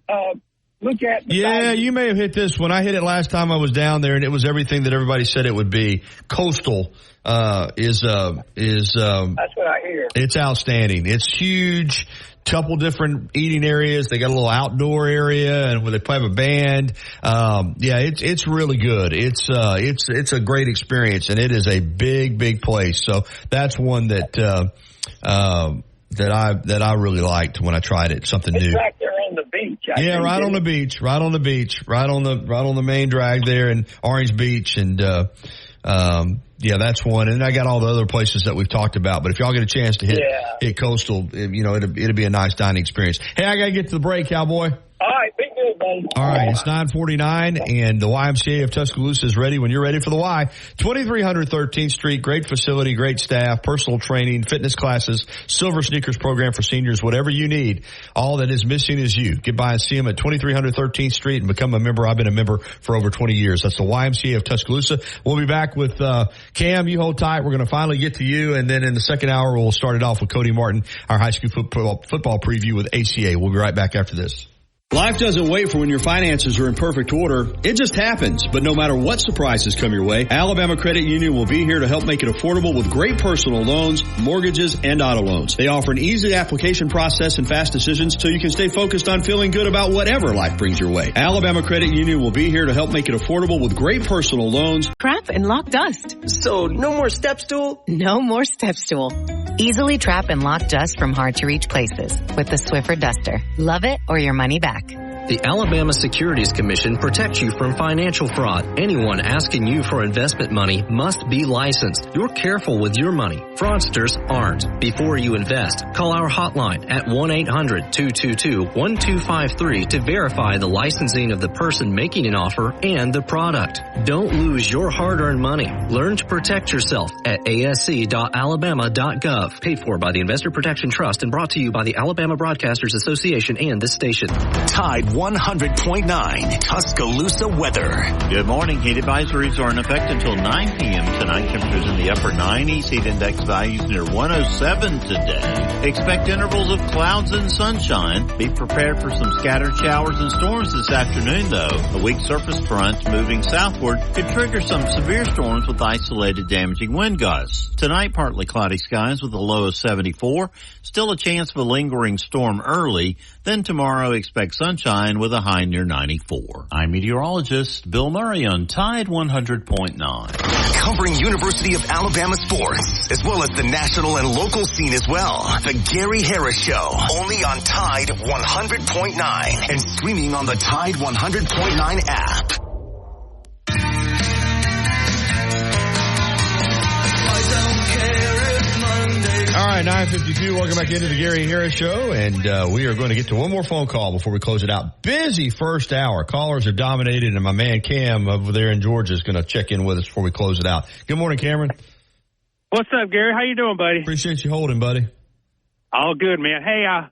look at? Yeah, you may have hit this one. I hit it last time I was down there, and it was everything that everybody said it would be. Coastal is that's what I hear. It's outstanding. It's huge. couple different eating areas. They got a little outdoor area and where they play with a band. It's really good. It's a great experience, and it is a big place. So that's one that I really liked when I tried it. Something new. Right there on the beach. Right on the beach, right on the main drag there in Orange Beach, and that's one. And I got all the other places that we've talked about. But if y'all get a chance to hit Coastal, it'll be a nice dining experience. Hey, I gotta get to the break, Cowboy. All right, be good, buddy. All right, it's 9:49, and the YMCA of Tuscaloosa is ready when you're ready for the Y. 2300 13th Street, great facility, great staff, personal training, fitness classes, silver sneakers program for seniors, whatever you need. All that is missing is you. Get by and see them at 2300 13th Street and become a member. I've been a member for over 20 years. That's the YMCA of Tuscaloosa. We'll be back with Cam. You hold tight. We're going to finally get to you, and then in the second hour, we'll start it off with Cody Martin, our high school football preview with ACA. We'll be right back after this. Life doesn't wait for when your finances are in perfect order. It just happens. But no matter what surprises come your way, Alabama Credit Union will be here to help make it affordable with great personal loans, mortgages, and auto loans. They offer an easy application process and fast decisions so you can stay focused on feeling good about whatever life brings your way. Alabama Credit Union will be here to help make it affordable with great personal loans. Trap and lock dust. So no more step stool? No more step stool. Easily trap and lock dust from hard to reach places with the Swiffer Duster. Love it or your money back. The Alabama Securities Commission protects you from financial fraud. Anyone asking you for investment money must be licensed. You're careful with your money. Fraudsters aren't. Before you invest, call our hotline at 1-800-222-1253 to verify the licensing of the person making an offer and the product. Don't lose your hard-earned money. Learn to protect yourself at asc.alabama.gov. Paid for by the Investor Protection Trust and brought to you by the Alabama Broadcasters Association and this station. Tide 100.9 Tuscaloosa weather. Good morning. Heat advisories are in effect until 9 p.m. tonight. Temperatures in the upper 90s. Heat index values near 107 today. Expect intervals of clouds and sunshine. Be prepared for some scattered showers and storms this afternoon, though. A weak surface front moving southward could trigger some severe storms with isolated damaging wind gusts. Tonight, partly cloudy skies with a low of 74. Still a chance of a lingering storm early. Then tomorrow, expect sunshine with a high near 94. I'm meteorologist Bill Murray on Tide 100.9. Covering University of Alabama sports, as well as the national and local scene as well. The Gary Harris Show, only on Tide 100.9 and streaming on the Tide 100.9 app. All right, 9:52. Welcome back into the Gary Harris Show, and we are going to get to one more phone call before we close it out. Busy first hour. Callers are dominated, and my man Cam over there in Georgia is going to check in with us before we close it out. Good morning, Cameron. What's up, Gary? How you doing, buddy? Appreciate you holding, buddy. All good, man. Hey, I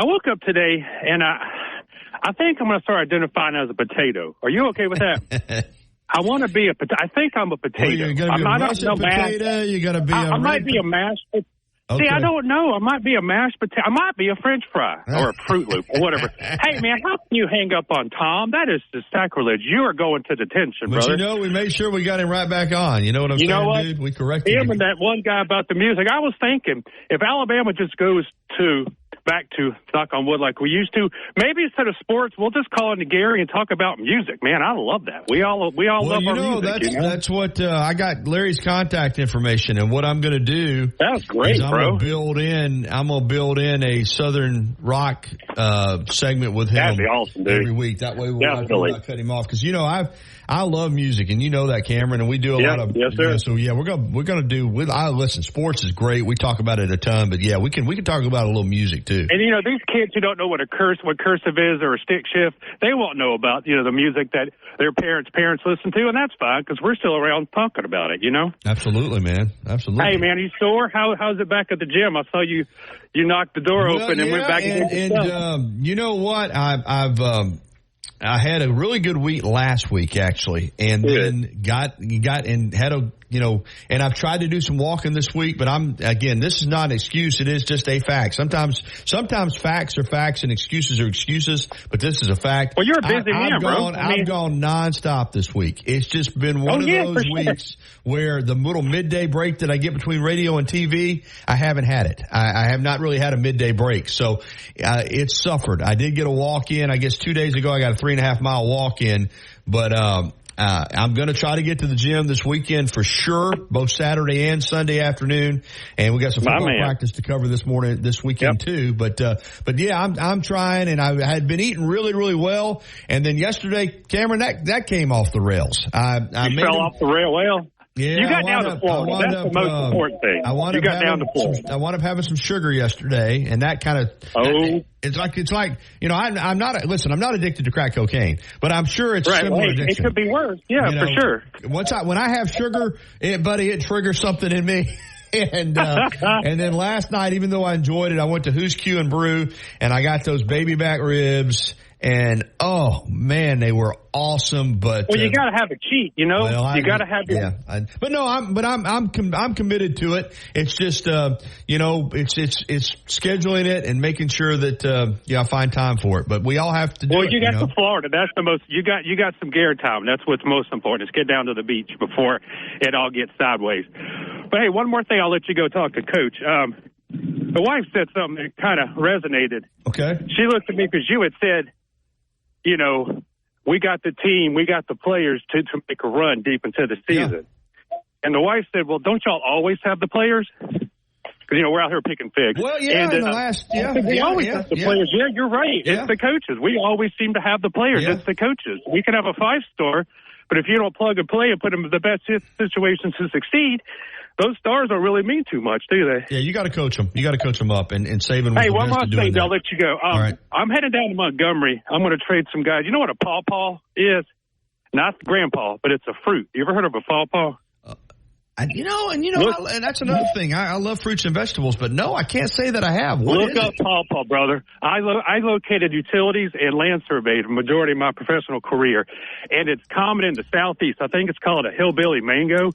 woke up today, and I think I'm going to start identifying as a potato. Are you okay with that? I want to be a potato. I think I'm a potato. Well, you're going to be a Russian potato. You're going to be I might be a mashed potato. Okay. See, I don't know. I might be a mashed potato. I might be a French fry or a Fruit Loop or whatever. Hey, man, how can you hang up on Tom? That is just sacrilege. You are going to detention, brother. But we made sure we got him right back on. You know what I'm saying, what? Dude? We corrected him. And that one guy about the music. I was thinking, if Alabama just goes back to knock on wood like we used to, maybe instead of sports, we'll just call in to Gary and talk about music. Man, I love that. We all love our music. That's what I got Larry's contact information, and what I'm going to do. That's great, bro. I'm gonna build in a Southern rock segment with him. That'd be awesome, dude. Every week. That way we'll not cut him off, because I love music, and you know that, Cameron, and we do a lot of. Yes, sir. So we're gonna do. Listen, sports is great. We talk about it a ton, but we can talk about a little music too. And these kids who don't know what cursive is or a stick shift, they won't know about the music that their parents listen to, and that's fine because we're still around talking about it. Absolutely, man. Absolutely. Hey, man, you sore? How's it back at the gym? I saw you knocked the door open and went back and you know what? I had a really good week last week, actually, and then got and had a and I've tried to do some walking this week, but this is not an excuse. It is just a fact. Sometimes facts are facts and excuses are excuses, but this is a fact. Well, you're a busy man, bro. I've gone nonstop this week. It's just been one of those weeks where the little midday break that I get between radio and TV, I haven't had it. I have not really had a midday break. So, it suffered. I did get a walk in. I guess 2 days ago, I got a 3.5 mile walk in, but, I'm going to try to get to the gym this weekend for sure, both Saturday and Sunday afternoon. And we got some football practice to cover this weekend too. But yeah, I'm trying, and I had been eating really, really well. And then yesterday, Cameron, that came off the rails. I fell off the rail. Well, yeah, you got down to Florida. That's the most important thing. I wound up having some sugar yesterday, and that kind of it's like I'm not addicted to crack cocaine, but I'm sure it's similar addiction. It could be worse. Yeah, for sure. When I have sugar, it triggers something in me. And then last night, even though I enjoyed it, I went to Who's Q and Brew, and I got those baby back ribs. And oh man, they were awesome. But you got to have a cheat, you got to have your. Yeah, I'm committed to it. It's just it's scheduling it and making sure that I find time for it. But we all have to do it. Well, you got to Florida. That's the most. You got some gear time. That's what's most important. Is get down to the beach before it all gets sideways. But hey, one more thing. I'll let you go talk to Coach. The wife said something that kind of resonated. Okay. She looked at me because you had said, we got the team, we got the players to make a run deep into the season. Yeah. And the wife said, well, don't y'all always have the players? Because, we're out here picking figs. Well, yeah, and, in the last, we always have the players. Yeah, you're right. Yeah. It's the coaches. We always seem to have the players. Yeah. It's the coaches. We can have a 5-star, but if you don't plug and play and put them in the best situations to succeed, those stars don't really mean too much, do they? Yeah, you got to coach them. You got to coach them up and saving. Hey, one last thing, I'll let you go. All right. I'm heading down to Montgomery. I'm going to trade some guys. You know what a pawpaw is? Not grandpa, but it's a fruit. You ever heard of a pawpaw? And that's another thing. I love fruits and vegetables, but no, I can't say that I have. Look up pawpaw, brother. I located utilities and land surveyed the majority of my professional career, and it's common in the southeast. I think it's called a hillbilly mango.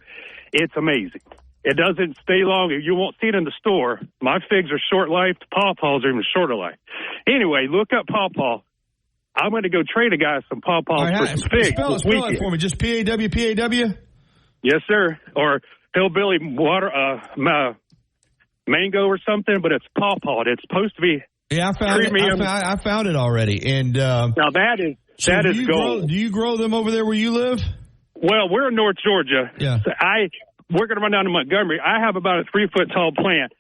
It's amazing. It doesn't stay long. You won't see it in the store. My figs are short-lived. Pawpaws are even shorter life. Anyway, look up pawpaw. I'm going to go trade a guy some pawpaws for some figs. Spell it for me. Just P-A-W? Yes, sir. Or hillbilly mango or something, but it's pawpaw. It's supposed to be. Yeah, I found it already. And now that is gold. Do you grow them over there where you live? Well, we're in North Georgia. Yeah. So we're going to run down to Montgomery. I have about a 3-foot-tall plant.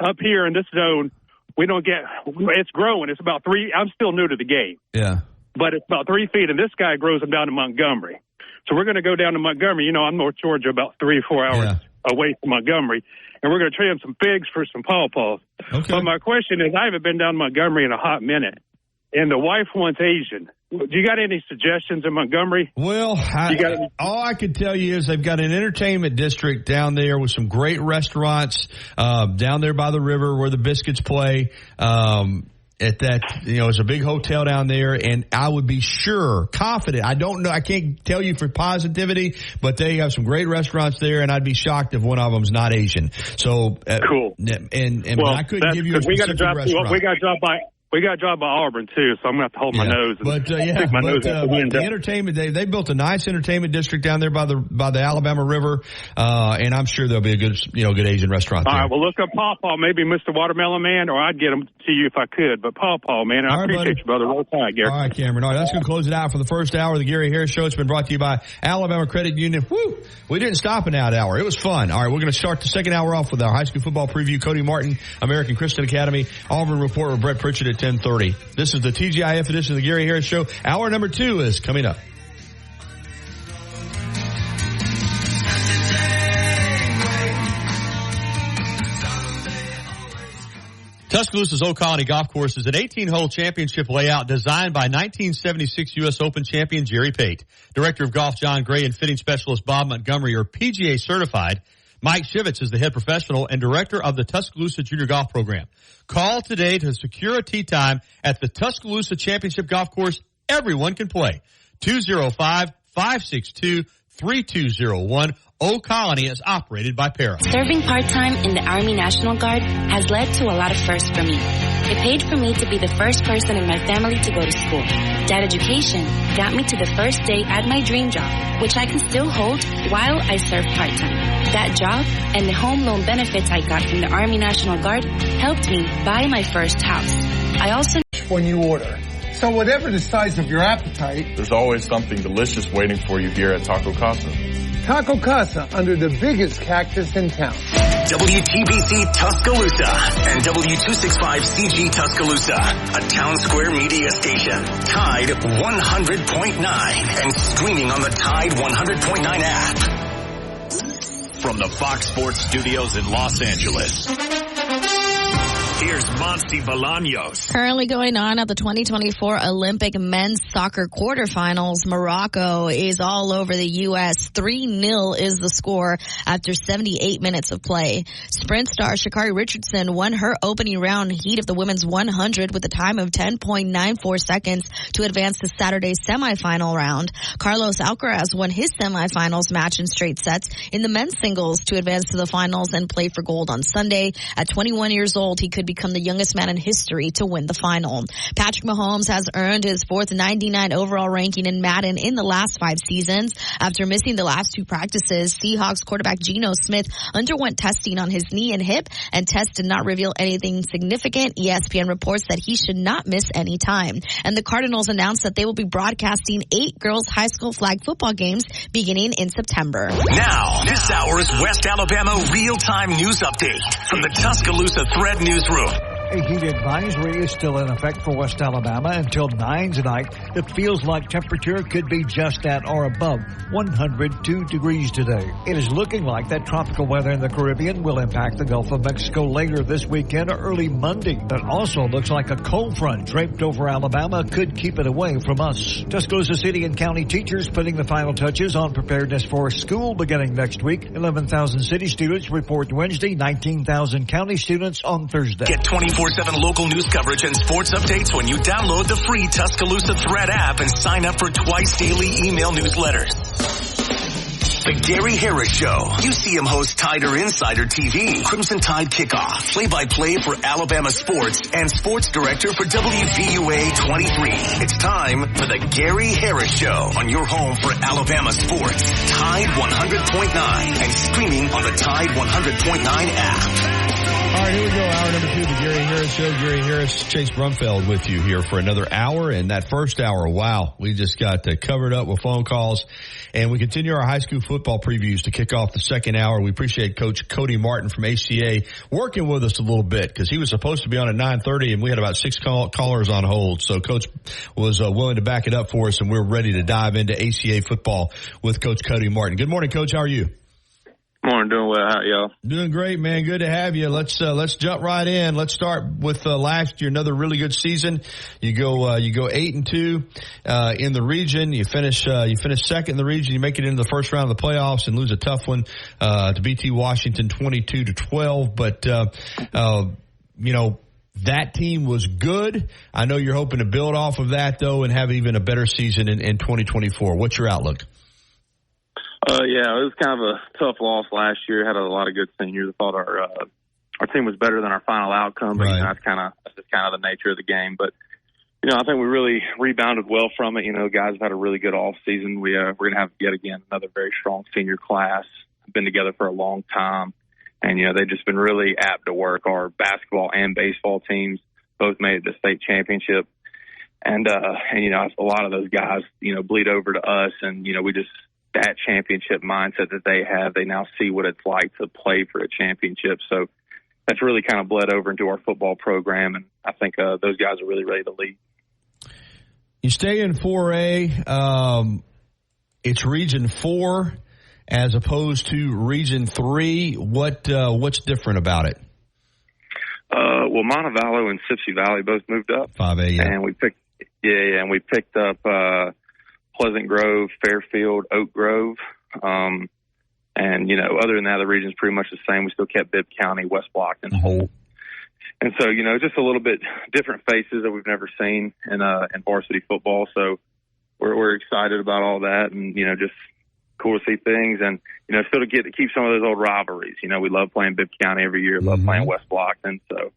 Up here in this zone, it's growing. It's about 3. I'm still new to the game. Yeah. But it's about 3 feet, and this guy grows them down to Montgomery. So we're going to go down to Montgomery. I'm North Georgia, about 3 or 4 hours away from Montgomery. And we're going to trade him some figs for some pawpaws. Okay. But my question is, I haven't been down to Montgomery in a hot minute. And the wife wants Asian. Do you got any suggestions in Montgomery? Well, all I can tell you is they've got an entertainment district down there with some great restaurants down there by the river where the Biscuits play. At that, it's a big hotel down there, and I would be confident. I don't know. I can't tell you for positivity, but they have some great restaurants there, and I'd be shocked if one of them's not Asian. So cool. And I couldn't give you a specific restaurant. We got to drive by Auburn, too, so I'm going to have to hold my nose. Stick my nose out the window. The entertainment, they built a nice entertainment district down there by the Alabama River, and I'm sure there'll be a good Asian restaurant there. All right, well, look up Pawpaw, maybe Mr. Watermelon Man, or I'd get him to you if I could. But Pawpaw, man, I appreciate you, brother. Roll Tide, Gary. All right, Cameron. All right, that's going to close it out for the first hour of the Gary Harris Show. It's been brought to you by Alabama Credit Union. Woo! We didn't stop an hour. It was fun. All right, we're going to start the second hour off with our high school football preview. Cody Martin, American Christian Academy, Auburn Report with Brett Pritchett at 10:30. This is the TGIF edition of the Gary Harris Show. Hour number 2 is coming up. Tuscaloosa's Old Colony Golf Course is an 18-hole championship layout designed by 1976 U.S. Open champion Jerry Pate. Director of Golf John Gray and fitting specialist Bob Montgomery are PGA certified. Mike Shivitz is the head professional and director of the Tuscaloosa Junior Golf Program. Call today to secure a tee time at the Tuscaloosa Championship Golf Course. Everyone can play. 205-562-3300. 3201. Old Colony is operated by Para. Serving part-time in the Army National Guard has led to a lot of firsts for me. It paid for me to be the first person in my family to go to school. That education got me to the first day at my dream job, which I can still hold while I serve part-time. That job and the home loan benefits I got from the Army National Guard helped me buy my first house. I also... When you order. So whatever the size of your appetite... There's always something delicious waiting for you here at Taco Casa. Taco Casa, under the biggest cactus in town. WTBC Tuscaloosa and W265CG Tuscaloosa, a Town Square media station. Tide 100.9 and streaming on the Tide 100.9 app. From the Fox Sports Studios in Los Angeles, here's Monty Bolaños. Currently going on at the 2024 Olympic men's soccer quarterfinals. Morocco is all over the U.S. 3-0 is the score after 78 minutes of play. Sprint star Sha'Carri Richardson won her opening round heat of the women's 100 with a time of 10.94 seconds to advance to Saturday's semifinal round. Carlos Alcaraz won his semifinals match in straight sets in the men's singles to advance to the finals and play for gold on Sunday. At 21 years old, he could become the youngest man in history to win the final. Patrick Mahomes has earned his fourth 99 overall ranking in Madden in the last 5 seasons. After missing the last 2 practices, Seahawks quarterback Geno Smith underwent testing on his knee and hip, and tests did not reveal anything significant. ESPN reports that he should not miss any time. And the Cardinals announced that they will be broadcasting 8 girls high school flag football games beginning in September. Now, this hour's West Alabama real-time news update from the Tuscaloosa Thread Newsroom. A heat advisory is still in effect for West Alabama until 9 tonight. It feels like temperature could be just at or above 102 degrees today. It is looking like that tropical weather in the Caribbean will impact the Gulf of Mexico later this weekend or early Monday. But also looks like a cold front draped over Alabama could keep it away from us. Tuscaloosa City and County teachers putting the final touches on preparedness for school beginning next week. 11,000 city students report Wednesday, 19,000 county students on Thursday. Get 24/7 local news coverage and sports updates when you download the free Tuscaloosa Thread app and sign up for twice daily email newsletters. The Gary Harris Show. UCM host Tider Insider TV, Crimson Tide Kickoff, play-by-play for Alabama sports, and sports director for WVUA 23. It's time for the Gary Harris Show on your home for Alabama sports. Tide 100.9 and streaming on the Tide 100.9 app. All right, here we go. Hour number 2 of the Gary Harris Show. Gary Harris, Chase Brumfeld with you here for another hour. And that first hour, wow, we just got covered up with phone calls. And we continue our high school football previews to kick off the second hour. We appreciate Coach Cody Martin from ACA working with us a little bit because he was supposed to be on at 9:30 and we had about 6 callers on hold. So Coach was willing to back it up for us, and we're ready to dive into ACA football with Coach Cody Martin. Good morning, Coach. How are you? Morning, doing well. How y'all? Doing great, man. Good to have you. Let's jump right in. Let's start with last year. Another really good season. You go 8-2 in the region. You finish second in the region. You make it into the first round of the playoffs and lose a tough one to BT Washington 22-12. But that team was good. I know you're hoping to build off of that though and have even a better season in 2024. What's your outlook? Yeah, it was kind of a tough loss last year. Had a lot of good seniors. I thought our team was better than our final outcome, but right. That's just kind of the nature of the game. But I think we really rebounded well from it. Guys have had a really good off season. We're going to have yet again another very strong senior class. Been together for a long time, and they've just been really apt to work. Our basketball and baseball teams both made it to state championship, and a lot of those guys bleed over to us, and we just. That championship mindset that they have, they now see what it's like to play for a championship. So that's really kind of bled over into our football program, and I think those guys are really ready to lead. You stay in 4A. It's Region 4 as opposed to Region 3. What's different about it? Well, Montevallo and Sipsey Valley both moved up. 5A, yeah. And we picked up Pleasant Grove, Fairfield, Oak Grove. And, other than that, the region's pretty much the same. We still kept Bibb County, West Block, and Holt. And so, just a little bit different faces that we've never seen in varsity football. So we're excited about all that and, just cool to see things, and still to keep some of those old rivalries. We love playing Bibb County every year, love playing West Blockton. So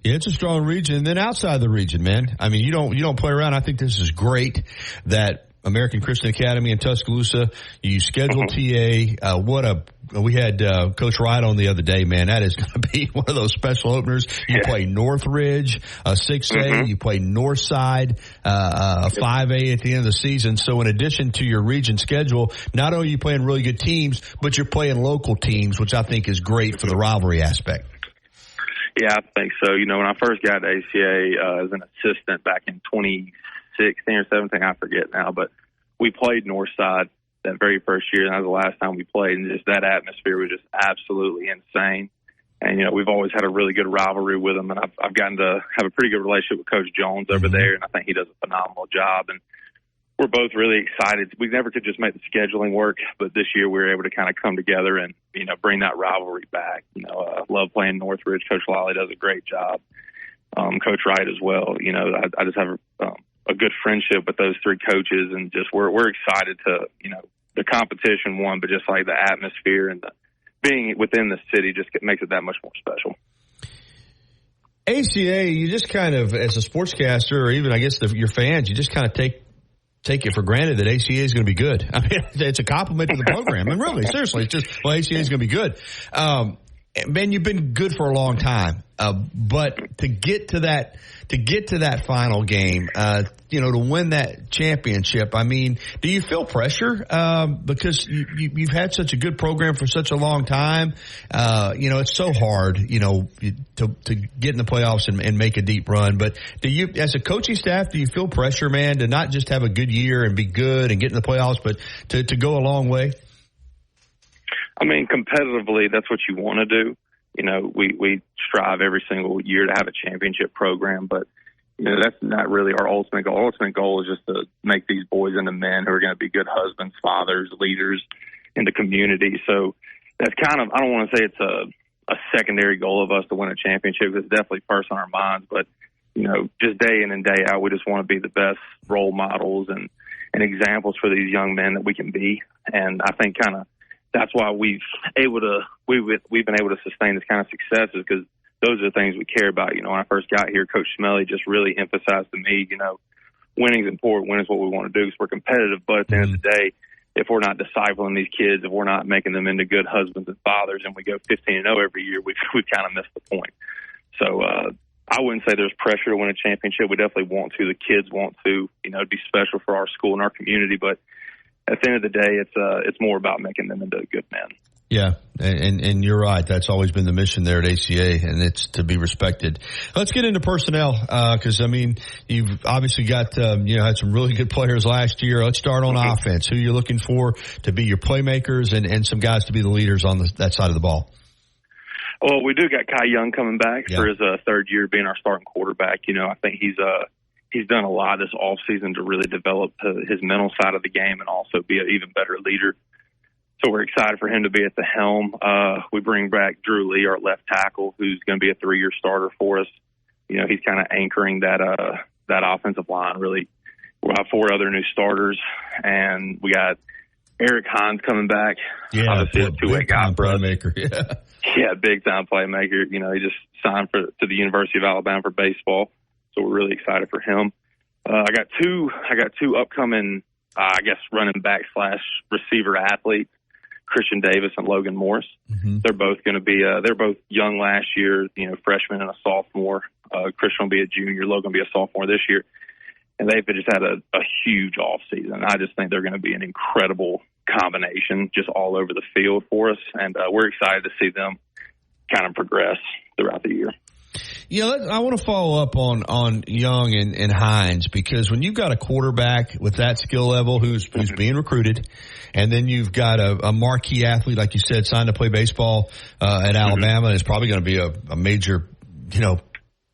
yeah, it's a strong region. And then outside the region, man, I mean, you don't play around. I think this is great that American Christian Academy in Tuscaloosa, you schedule TA. We had Coach Wright on the other day, man. That is going to be one of those special openers. You play Northridge, 6A. You play Northside, 5A at the end of the season. So in addition to your region schedule, not only are you playing really good teams, but you're playing local teams, which I think is great for the rivalry aspect. Yeah, I think so. When I first got to ACA as an assistant back in 2016 or 17, I forget now, but we played Northside that very first year, and that was the last time we played, and just that atmosphere was just absolutely insane. And, we've always had a really good rivalry with them, and I've gotten to have a pretty good relationship with Coach Jones over there, and I think he does a phenomenal job. And we're both really excited. We never could just make the scheduling work, but this year we were able to kind of come together and, bring that rivalry back. Love playing Northridge. Coach Lally does a great job. Coach Wright as well. I just have a good friendship with those three coaches, and just we're excited to, the competition one, but just like the atmosphere and being within the city just makes it that much more special. ACA, you just kind of, as a sportscaster, or even I guess your fans, you just kind of take it for granted that ACA is going to be good. I mean, it's a compliment to the program. And really, seriously, it's just, ACA is going to be good. Man, you've been good for a long time. But to get to that final game, to win that championship, I mean, do you feel pressure? Because you've had such a good program for such a long time. It's so hard, to get in the playoffs and make a deep run. But do you, as a coaching staff, do you feel pressure, man, to not just have a good year and be good and get in the playoffs, but to go a long way? I mean, competitively, that's what you want to do. We strive every single year to have a championship program, but, that's not really our ultimate goal. Our ultimate goal is just to make these boys into men who are going to be good husbands, fathers, leaders in the community. So that's kind of, I don't want to say it's a secondary goal of us to win a championship. It's definitely first on our minds, but, just day in and day out, we just want to be the best role models and examples for these young men that we can be. And I think kind of, that's why we've been able to sustain this kind of success, is because those are the things we care about. When I first got here, Coach Smelly just really emphasized to me, winning is important. Winning is what we want to do, because we're competitive. But at the end of the day, if we're not discipling these kids, if we're not making them into good husbands and fathers, and we go 15-0 every year, we've kind of missed the point. So I wouldn't say there's pressure to win a championship. We definitely want to. The kids want to, be special for our school and our community. But at the end of the day, it's more about making them into good men. Yeah, and you're right. That's always been the mission there at ACA, and it's to be respected. Let's get into personnel, because, I mean, you've obviously got, had some really good players last year. Let's start on offense. Who you're looking for to be your playmakers and some guys to be the leaders on that side of the ball? Well, we do got Kai Young coming back for his third year being our starting quarterback. I think he's done a lot this offseason to really develop his mental side of the game and also be an even better leader. So we're excited for him to be at the helm. We bring back Drew Lee, our left tackle, who's going to be a 3-year starter for us. He's kind of anchoring that offensive line. Really, we'll have 4 other new starters, and we got Eric Hines coming back. Yeah, obviously a two-way guy for us. Playmaker. Yeah, big time playmaker. He just signed to the University of Alabama for baseball, so we're really excited for him. I got two upcoming, running back / receiver athletes. Christian Davis and Logan Morris. Mm-hmm. They're both going to be, they're both young last year, freshman and a sophomore. Christian will be a junior. Logan will be a sophomore this year. And they've just had a huge offseason. I just think they're going to be an incredible combination just all over the field for us. And we're excited to see them kind of progress throughout the year. Yeah, I want to follow up on Young and Hines, because when you've got a quarterback with that skill level who's being recruited, and then you've got a marquee athlete, like you said, signed to play baseball at Alabama, and is probably going to be a major,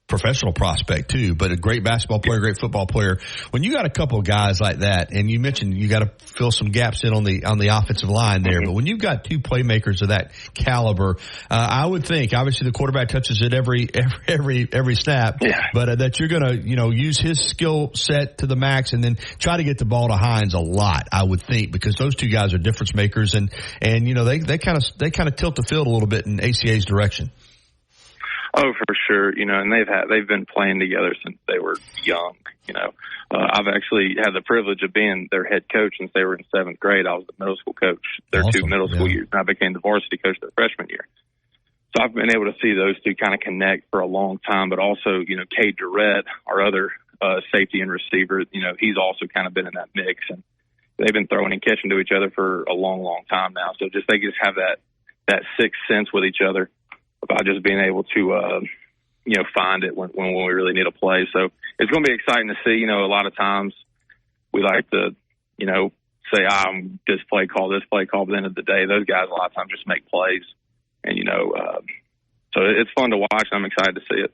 professional prospect too, but a great basketball player, great football player. When you got a couple of guys like that, and you mentioned you got to fill some gaps in on the offensive line there, but when you've got two playmakers of that caliber, I would think obviously the quarterback touches it every snap, but that you're going to use his skill set to the max, and then try to get the ball to Hines a lot. I would think, because those two guys are difference makers, and they kind of tilt the field a little bit in ACA's direction. Oh, for sure. And they've been playing together since they were young. I've actually had the privilege of being their head coach since they were in 7th grade. I was the middle school coach their two middle school years, and I became the varsity coach their freshman year. So I've been able to see those two kind of connect for a long time, but also, Cade Durrett, our other safety and receiver, he's also kind of been in that mix, and they've been throwing and catching to each other for a long, long time now. So they just have that sixth sense with each other about just being able to, find it when we really need a play. So it's going to be exciting to see. A lot of times we like to, say, I'm this play call. But at the end of the day, those guys a lot of times just make plays. And, so it's fun to watch. I'm excited to see it.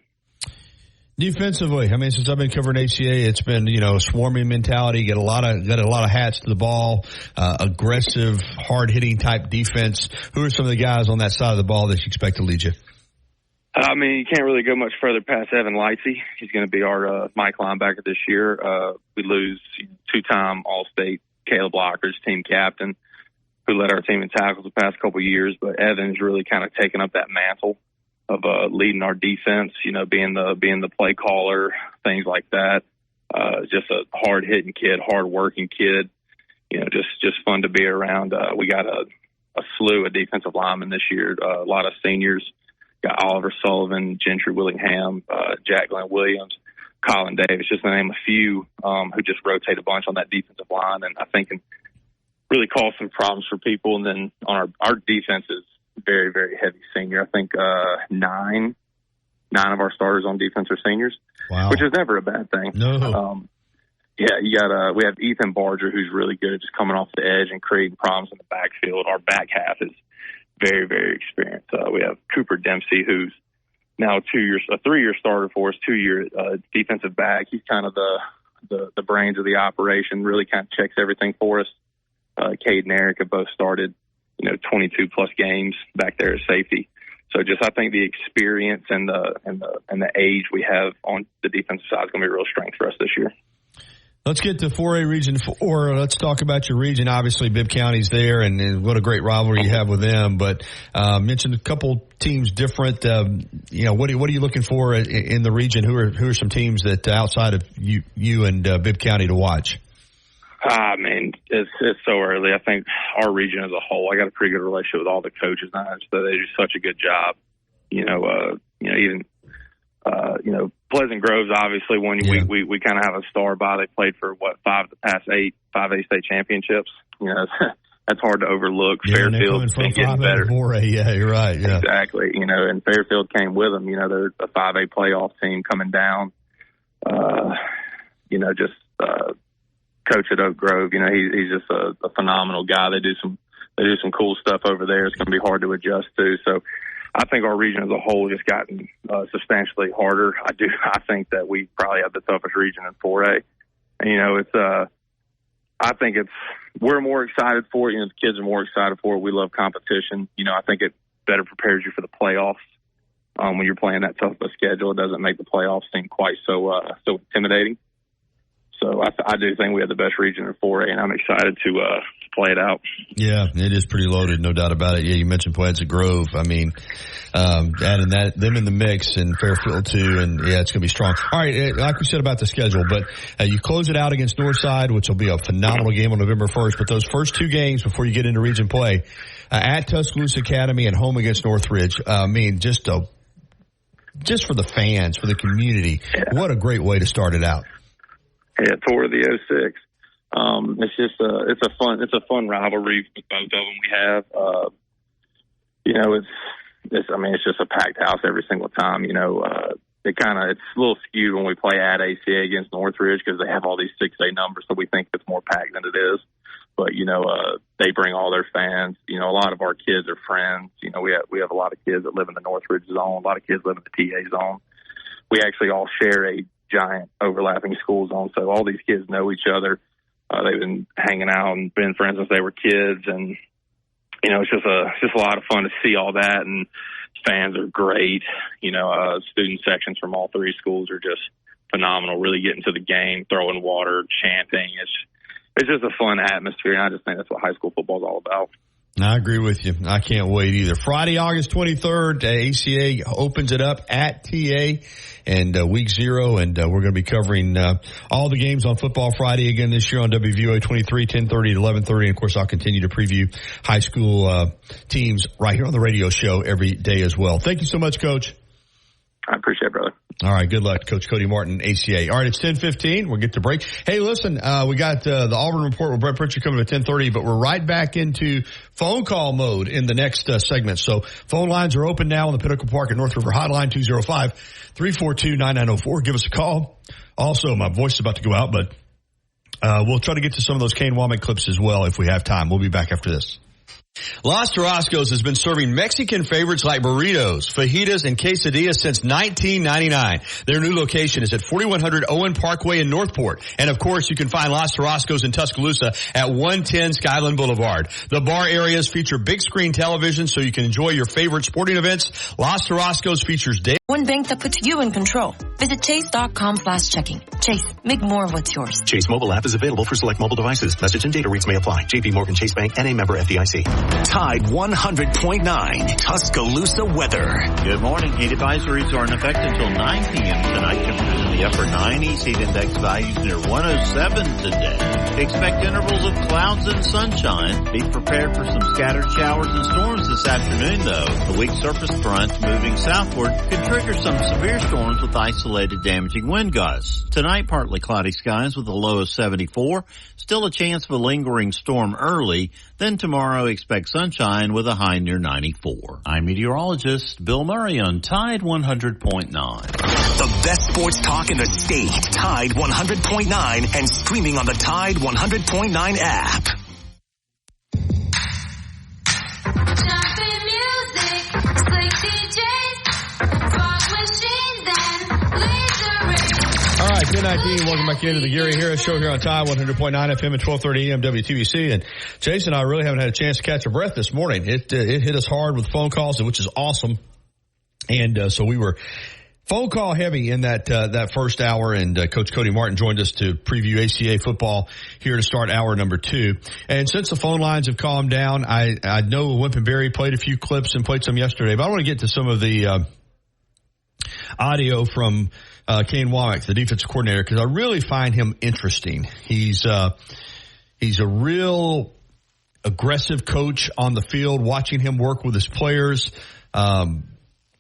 Defensively, since I've been covering ACA, it's been, a swarming mentality, got a lot of hats to the ball, aggressive, hard-hitting type defense. Who are some of the guys on that side of the ball that you expect to lead you? You can't really go much further past Evan Lightsey. He's going to be our Mike linebacker this year. We lose two-time All-State Caleb Lockers, team captain, who led our team in tackles the past couple of years. But Evan's really kind of taken up that mantle of leading our defense, being the play caller, things like that. Just a hard-hitting kid, hard-working kid, just fun to be around. We got a slew of defensive linemen this year, a lot of seniors. Got Oliver Sullivan, Gentry Willingham, Jack Glenn Williams, Colin Davis, just to name a few, who just rotate a bunch on that defensive line, and I think can really cause some problems for people. And then on our defense is very, very heavy senior. I think 9 of our starters on defense are seniors, which is never a bad thing. No. We have Ethan Barger, who's really good at just coming off the edge and creating problems in the backfield. Our back half is very, very experienced. We have Cooper Dempsey, who's now a 3-year starter for us, 2-year defensive back. He's kind of the brains of the operation, really kind of checks everything for us. Cade and Eric have both started 22 plus games back there at safety. So I think the experience and the age we have on the defensive side is going to be a real strength for us this year. Let's get to 4A Region 4. Let's talk about your region. Obviously, Bibb County's there, and what a great rivalry you have with them. But mentioned a couple teams different. What are you looking for in the region? Who are some teams that outside of you and Bibb County to watch? It's so early. I think our region as a whole, I got a pretty good relationship with all the coaches now, so they do such a good job. Pleasant Grove's obviously one we kind of have a star by. They played for 5 of the past 8 5A state championships. That's hard to overlook. Fairfield's been getting better. 4A, yeah, you're right. Yeah. Exactly. And Fairfield came with them. They're a 5A playoff team coming down. Coach at Oak Grove, he's just a phenomenal guy. They do some cool stuff over there. It's going to be hard to adjust to. So I think our region as a whole has gotten substantially harder. I think that we probably have the toughest region in 4A. And, I think we're more excited for it. The kids are more excited for it. We love competition. I think it better prepares you for the playoffs. When you're playing that tough of a schedule, it doesn't make the playoffs seem quite so intimidating. So I do think we have the best region in 4A, and I'm excited to play it out. Yeah, it is pretty loaded, no doubt about it. Yeah, you mentioned Pleasant Grove. Adding them in the mix, and Fairfield too, and yeah, it's going to be strong. All right, like we said about the schedule, but you close it out against Northside, which will be a phenomenal game on November 1st. But those first 2 games before you get into region play, at Tuscaloosa Academy and home against Northridge, just for the fans, for the community, what a great way to start it out. Yeah, tour of the 06. It's a fun rivalry with both of them we have. It's just a packed house every single time. It's a little skewed when we play at ACA against Northridge because they have all these 6A numbers, so we think it's more packed than it is. But they bring all their fans. A lot of our kids are friends. We have a lot of kids that live in the Northridge zone. A lot of kids live in the TA zone. we actually all share a giant overlapping school zone. So all these kids know each other. They've been hanging out and been friends since they were kids. And, you know, it's just a lot of fun to see all that. And fans are great. You know, student sections from all three schools are just phenomenal, really getting to the game, throwing water, chanting. It's just a fun atmosphere, and I just think that's what high school football is all about. I agree with you. I can't wait either. Friday, August 23rd, ACA opens it up at TA and week 0, and we're going to be covering all the games on Football Friday again this year on WVOA 23, 10:30 to 11:30. And, of course, I'll continue to preview high school teams right here on the radio show every day as well. Thank you so much, Coach. I appreciate it, brother. All right, good luck, Coach Cody Martin, ACA. All right, it's 10:15. We'll get to break. Hey, listen, we got the Auburn Report with Brett Pritchard coming at 10:30, but we're right back into phone call mode in the next segment. So phone lines are open now on the Pinnacle Park at North River Hotline, 205-342-9904. Give us a call. Also, my voice is about to go out, but we'll try to get to some of those Kane Womack clips as well if we have time. We'll be back after this. Los Tarascos has been serving Mexican favorites like burritos, fajitas, and quesadillas since 1999. Their new location is at 4100 Owen Parkway in Northport. And, of course, you can find Los Tarascos in Tuscaloosa at 110 Skyland Boulevard. The bar areas feature big screen television so you can enjoy your favorite sporting events. Los Tarascos features daily. One bank that puts you in control. Visit chase.com/checking. Chase, make more of what's yours. Chase mobile app is available for select mobile devices. Message and data rates may apply. JP Morgan Chase Bank, N.A. member FDIC. Tide 100.9 Tuscaloosa weather. Good morning. Heat advisories are in effect until 9 p.m. tonight. Temperatures in the upper 90s. Heat index values near 107 today. Expect intervals of clouds and sunshine. Be prepared for some scattered showers and storms this afternoon, though. The weak surface front moving southward could trigger some severe storms with isolated damaging wind gusts. Tonight, partly cloudy skies with a low of 74. Still a chance of a lingering storm early. Then tomorrow, expect sunshine with a high near 94. I'm meteorologist Bill Murray on Tide 100.9. The best sports talk in the state. Tide 100.9 and streaming on the Tide 100.9 app. All right, 10:19. Welcome back into the Gary Harris Show here on Tide 100.9 FM at 12:30 a.m. WTBC. And Jason and I really haven't had a chance to catch our breath this morning. It hit us hard with phone calls, which is awesome. And so we were phone call heavy in that first hour. And Coach Cody Martin joined us to preview ACA football here to start hour number 2. And since the phone lines have calmed down, I know Wimp and Barry played a few clips and played some yesterday. But I want to get to some of the audio from Kane Womack, the defensive coordinator, because I really find him interesting. He's a real aggressive coach on the field, watching him work with his players,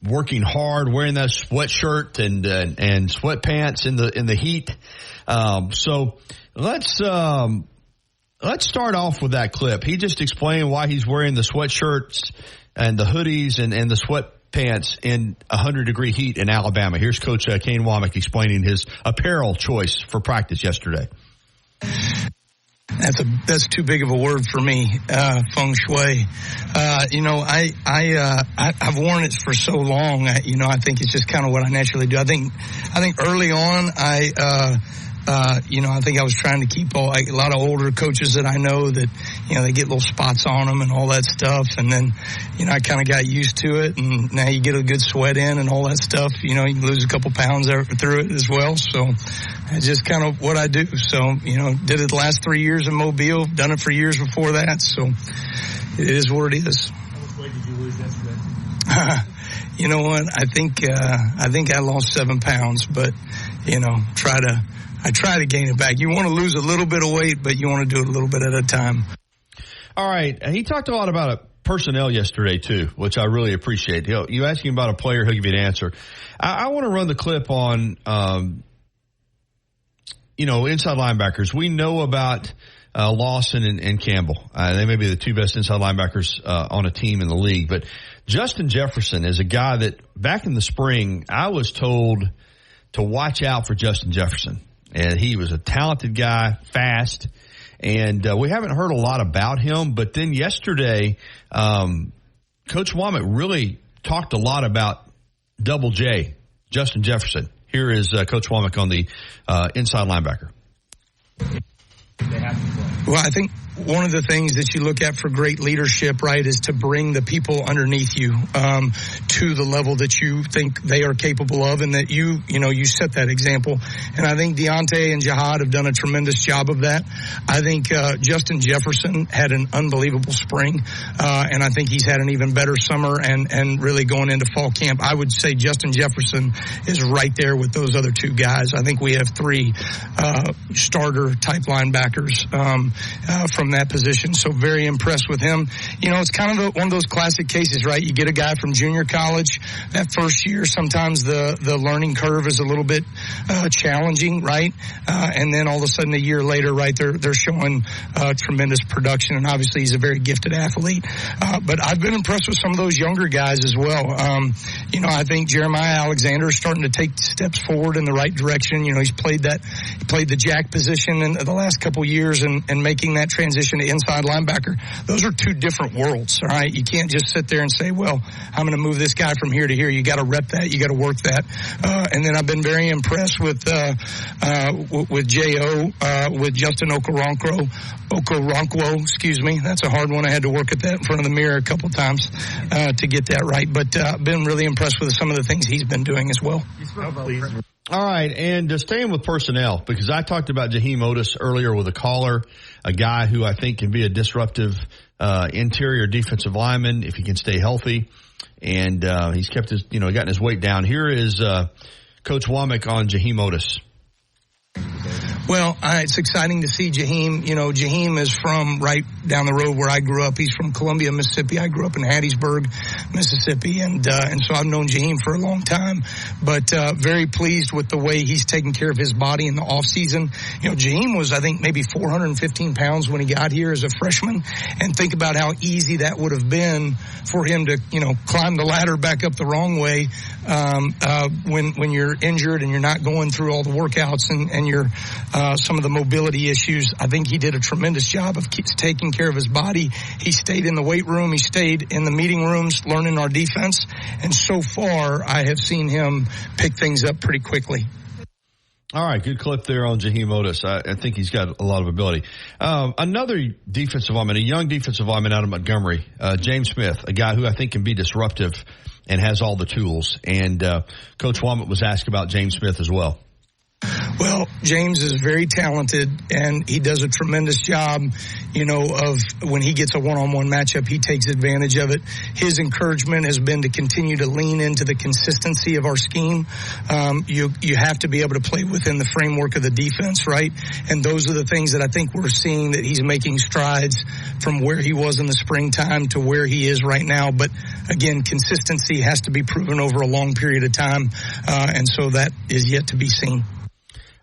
working hard, wearing that sweatshirt and sweatpants in the heat. So let's start off with that clip. He just explained why he's wearing the sweatshirts and the hoodies and the sweatpants in 100-degree heat in Alabama. Here's Coach Kane Womack explaining his apparel choice for practice yesterday. That's too big of a word for me, feng shui. I've worn it for so long. I think it's just kind of what I naturally do. I think early on, I think I was trying to keep a lot of older coaches that I know that, they get little spots on them and all that stuff. And then, I kind of got used to it, and now you get a good sweat in and all that stuff. You lose a couple pounds through it as well. So it's just kind of what I do. So, did it the last 3 years in Mobile, done it for years before that. So it is what it is. How much weight did you lose yesterday? You know what? I think I lost 7 pounds, but, I try to gain it back. You want to lose a little bit of weight, but you want to do it a little bit at a time. All right. He talked a lot about personnel yesterday, too, which I really appreciate. You ask him about a player, he'll give you an answer. I want to run the clip on, inside linebackers. We know about Lawson and Campbell. They may be the two best inside linebackers on a team in the league. But Justin Jefferson is a guy that back in the spring, I was told to watch out for Justin Jefferson. And he was a talented guy, fast, and we haven't heard a lot about him. But then yesterday, Coach Womack really talked a lot about Double J, Justin Jefferson. Here is Coach Womack on the inside linebacker. Well, I think one of the things that you look at for great leadership, right, is to bring the people underneath you to the level that you think they are capable of, and that you set that example. And I think Deontay and Jihad have done a tremendous job of that. I think Justin Jefferson had an unbelievable spring, and I think he's had an even better summer and really going into fall camp. I would say Justin Jefferson is right there with those other two guys. I think we have three starter-type linebackers from that position. So very impressed with him. It's kind of one of those classic cases, right? You get a guy from junior college. That first year, sometimes the learning curve is a little bit challenging, right? And then all of a sudden a year later, right, they're showing tremendous production. And obviously he's a very gifted athlete. But I've been impressed with some of those younger guys as well. I think Jeremiah Alexander is starting to take steps forward in the right direction. He played the jack position in the last couple years and making that transition to inside linebacker. Those are two different worlds, all right? You can't just sit there and say, well, I'm going to move this guy from here to here. You got to rep that. You got to work that. And then I've been very impressed with J.O., with Justin Okoronkwo, excuse me. That's a hard one. I had to work at that in front of the mirror a couple times to get that right. But I've been really impressed with some of the things he's been doing as well. All right, and staying with personnel, because I talked about Jaheim Oatis earlier with a caller, a guy who I think can be a disruptive interior defensive lineman if he can stay healthy, and he's kept his, gotten his weight down. Here is Coach Womack on Jaheim Oatis. Well, it's exciting to see Jaheim. Jaheim is from right down the road where I grew up. He's from Columbia, Mississippi. I grew up in Hattiesburg, Mississippi, and so I've known Jaheim for a long time. But very pleased with the way he's taking care of his body in the off season. Jaheim was, I think, maybe 415 pounds when he got here as a freshman, and think about how easy that would have been for him to, climb the ladder back up the wrong way when you're injured and you're not going through all the workouts and you're some of the mobility issues. I think he did a tremendous job of taking care of his body. He stayed in the weight room. He stayed in the meeting rooms learning our defense. And so far, I have seen him pick things up pretty quickly. All right, good clip there on Jaheim Oatis. I think he's got a lot of ability. Another defensive lineman, a young defensive lineman out of Montgomery, James Smith, a guy who I think can be disruptive and has all the tools. And Coach Womack was asked about James Smith as well. Well, James is very talented, and he does a tremendous job, of when he gets a one-on-one matchup, he takes advantage of it. His encouragement has been to continue to lean into the consistency of our scheme. You have to be able to play within the framework of the defense, right? And those are the things that I think we're seeing, that he's making strides from where he was in the springtime to where he is right now. But again, consistency has to be proven over a long period of time, and so that is yet to be seen.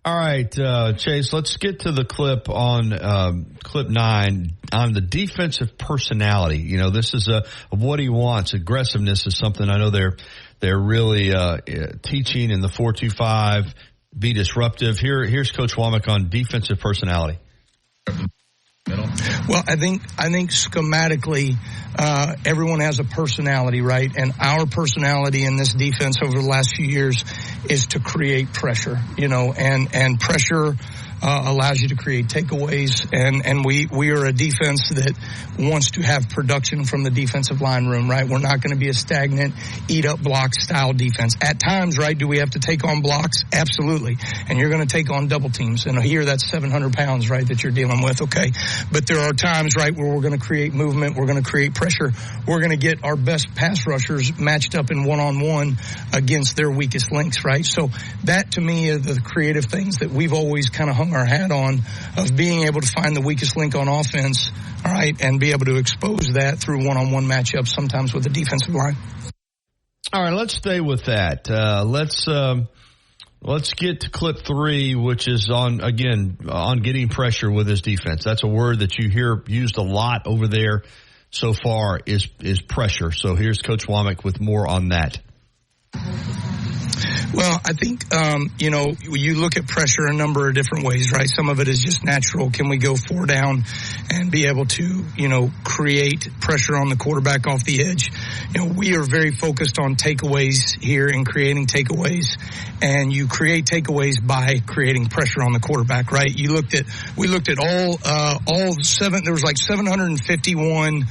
All right, Chase, let's get to the clip on clip 9 on the defensive personality. This is what he wants. Aggressiveness is something I know they're really teaching in the 4-2-5. Be disruptive. Here's Coach Womack on defensive personality. Well, I think schematically, everyone has a personality, right? And our personality in this defense over the last few years is to create pressure, and pressure allows you to create takeaways. And we are a defense that wants to have production from the defensive line room, right? We're not going to be a stagnant, eat up block style defense. At times, right, do we have to take on blocks? Absolutely. And you're going to take on double teams. And here that's 700 pounds, right, that you're dealing with, okay? But there are times, right, where we're going to create movement. We're going to create pressure. We're going to get our best pass rushers matched up in one-on-one against their weakest links, right? So that, to me, are the creative things that we've always kind of hung our hat on, of being able to find the weakest link on offense, all right, and be able to expose that through one-on-one matchups, sometimes with the defensive line. All right, let's stay with that. Let's get to clip 3, which is on getting pressure with his defense. That's a word that you hear used a lot over there so far is pressure. So here's Coach Womack with more on that. Well, I think, you look at pressure a number of different ways, right? Some of it is just natural. Can we go 4 down and be able to, create pressure on the quarterback off the edge? We are very focused on takeaways here and creating takeaways. And you create takeaways by creating pressure on the quarterback, right? We looked at all 7, there was like 751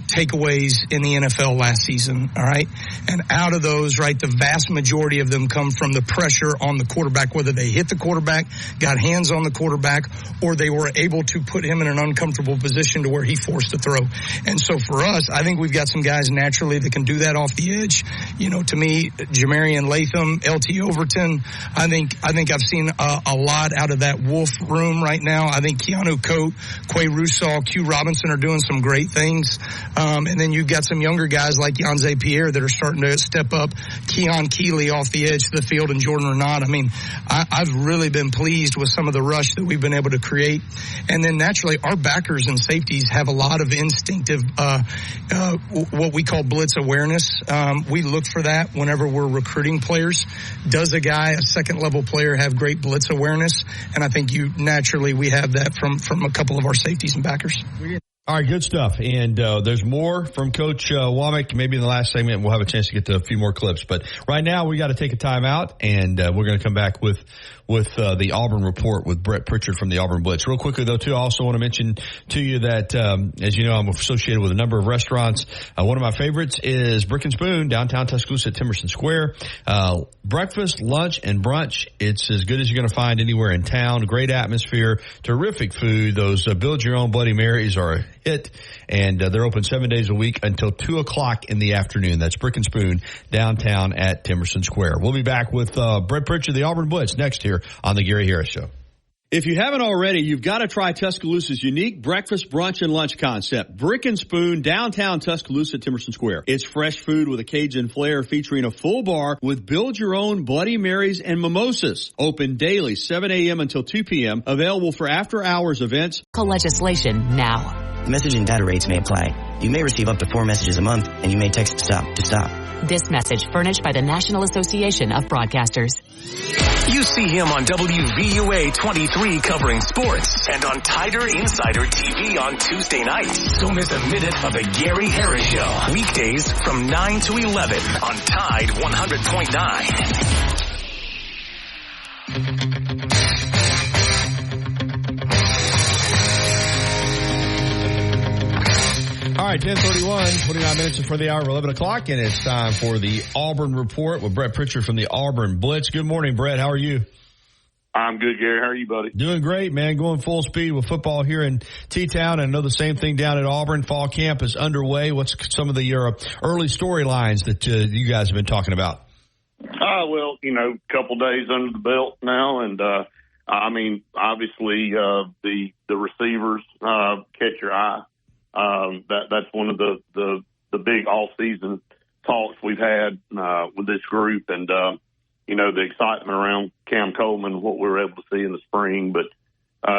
takeaways in the NFL last season, all right? And out of those, right, the vast majority of them come from the pressure on the quarterback, whether they hit the quarterback, got hands on the quarterback, or they were able to put him in an uncomfortable position to where he forced to throw. And so for us, I think we've got some guys naturally that can do that off the edge. To me, Jamarian Latham, LT Overton, I think I've seen a lot out of that Wolf room right now. I think Keanu Coate, Quay Russaw, Q Robinson are doing some great things. And then you've got some younger guys like Yanze Pierre that are starting to step up. Keon Keeley off the edge of the field and Jordan Renaud. I mean, I've really been pleased with some of the rush that we've been able to create. And then naturally, our backers and safeties have a lot of instinctive, what we call blitz awareness. We look for that whenever we're recruiting players. Does a second level player, have great blitz awareness? And I think we have that from a couple of our safeties and backers. All right, good stuff. And there's more from Coach Womack. Maybe in the last segment we'll have a chance to get to a few more clips. But right now we got to take a time out, and we're going to come back with the Auburn Report with Brett Pritchard from the Auburn Blitz. Real quickly, though, too, I also want to mention to you that, as you know, I'm associated with a number of restaurants. One of my favorites is Brick and Spoon, downtown Tuscaloosa at Timerson Square. Breakfast, lunch, and brunch. It's as good as you're going to find anywhere in town. Great atmosphere, terrific food. Those Build Your Own Bloody Marys are a hit, and they're open 7 days a week until 2 o'clock in the afternoon. That's Brick and Spoon, downtown at Timerson Square. We'll be back with Brett Pritchard, the Auburn Blitz, next here on the Gary Harris Show. If you haven't already, you've got to try Tuscaloosa's unique breakfast, brunch, and lunch concept. Brick and Spoon, downtown Tuscaloosa, Timerson Square. It's fresh food with a Cajun flair featuring a full bar with Build Your Own Bloody Marys and mimosas. Open daily, 7 a.m. until 2 p.m. Available for after-hours events. Legislation now. Message and data rates may apply. You may receive up to 4 messages a month, and you may text STOP to stop. This message furnished by the National Association of Broadcasters. You see him on WVUA 23 covering sports and on Tider Insider TV on Tuesday nights. Don't miss a minute of the Gary Harris Show. Weekdays from 9 to 11 on Tide 100.9. All right, 10:31, 29 minutes before the hour of 11 o'clock, and it's time for the Auburn Report with Brett Pritchard from the Auburn Blitz. Good morning, Brett. How are you? I'm good, Gary. How are you, buddy? Doing great, man. Going full speed with football here in T-Town. I know the same thing down at Auburn. Fall camp is underway. What's some of the early storylines that you guys have been talking about? Well, a couple days under the belt now, and obviously the receivers catch your eye. That's one of the big all-season talks we've had with this group, and the excitement around Cam Coleman, what we were able to see in the spring. But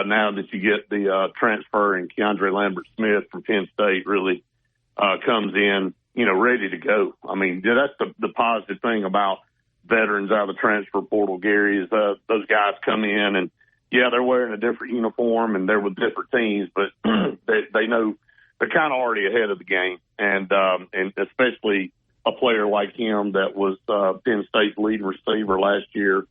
now that you get the transfer and Keandre Lambert-Smith from Penn State really comes in, ready to go. I mean, that's the positive thing about veterans out of the transfer portal, Gary, is those guys come in and, they're wearing a different uniform and they're with different teams, but they know they're kind of already ahead of the game, and especially a player like him that was Penn State's leading receiver last year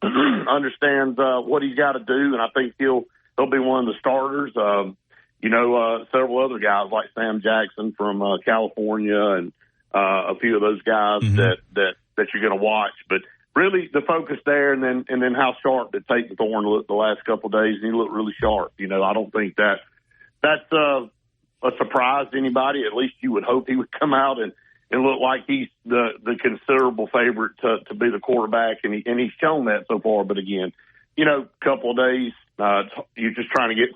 understands what he's got to do, and I think he'll be one of the starters. Several other guys like Sam Jackson from California and a few of those guys that you're going to watch, but really the focus there, and then how sharp did Tayton Thorne look the last couple of days, and he looked really sharp. I don't think that's a surprise to anybody. At least you would hope he would come out and look like he's the considerable favorite to be the quarterback, and he's shown that so far. But again, couple of days, you're just trying to get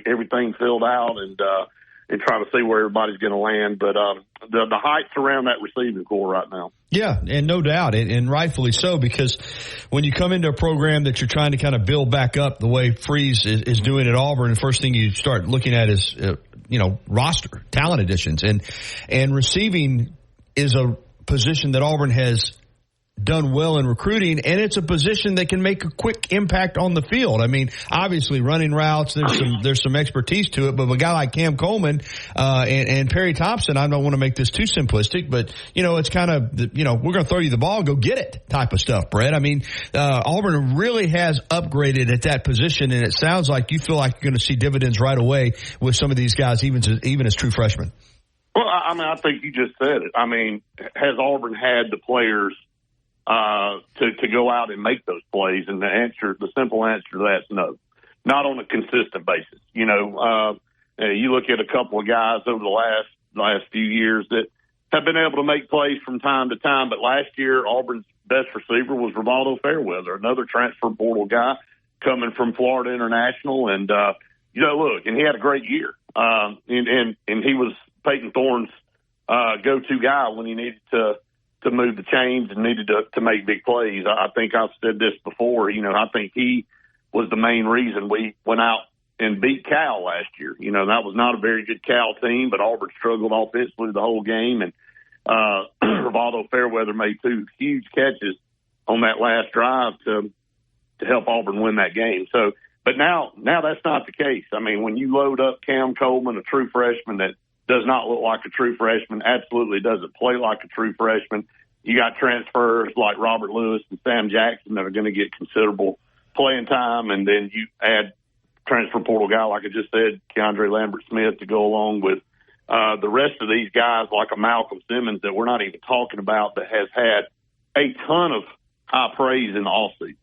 everything filled out and try to see where everybody's going to land. But the heights around that receiving core right now. Yeah, and no doubt, and rightfully so, because when you come into a program that you're trying to kind of build back up the way Freeze is doing at Auburn, the first thing you start looking at is roster, talent additions, and receiving is a position that Auburn has done well in recruiting, and it's a position that can make a quick impact on the field. I mean, obviously running routes, there's some expertise to it, but a guy like Cam Coleman and Perry Thompson, I don't want to make this too simplistic, but it's kind of we're going to throw you the ball, go get it type of stuff, Brett. I mean, Auburn really has upgraded at that position, and it sounds like you feel like you're going to see dividends right away with some of these guys, even as true freshmen. Well, I mean, I think you just said it. I mean, has Auburn had the players to go out and make those plays? And the simple answer to that is no, not on a consistent basis. You look at a couple of guys over the last few years that have been able to make plays from time to time. But last year, Auburn's best receiver was Rivaldo Fairweather, another transfer portal guy coming from Florida International. And, look, and he had a great year. And he was Peyton Thorne's go-to guy when he needed to move the chains and needed to make big plays. I think I've said this before. I think he was the main reason we went out and beat Cal last year. That was not a very good Cal team, but Auburn struggled offensively the whole game. And Rivaldo Fairweather made 2 huge catches on that last drive to help Auburn win that game. So, but now that's not the case. I mean, when you load up Cam Coleman, a true freshman that does not look like a true freshman, absolutely doesn't play like a true freshman. You got transfers like Robert Lewis and Sam Jackson that are going to get considerable playing time, and then you add transfer portal guy, like I just said, Keandre Lambert-Smith, to go along with the rest of these guys like a Malcolm Simmons that we're not even talking about, that has had a ton of high praise in the offseason.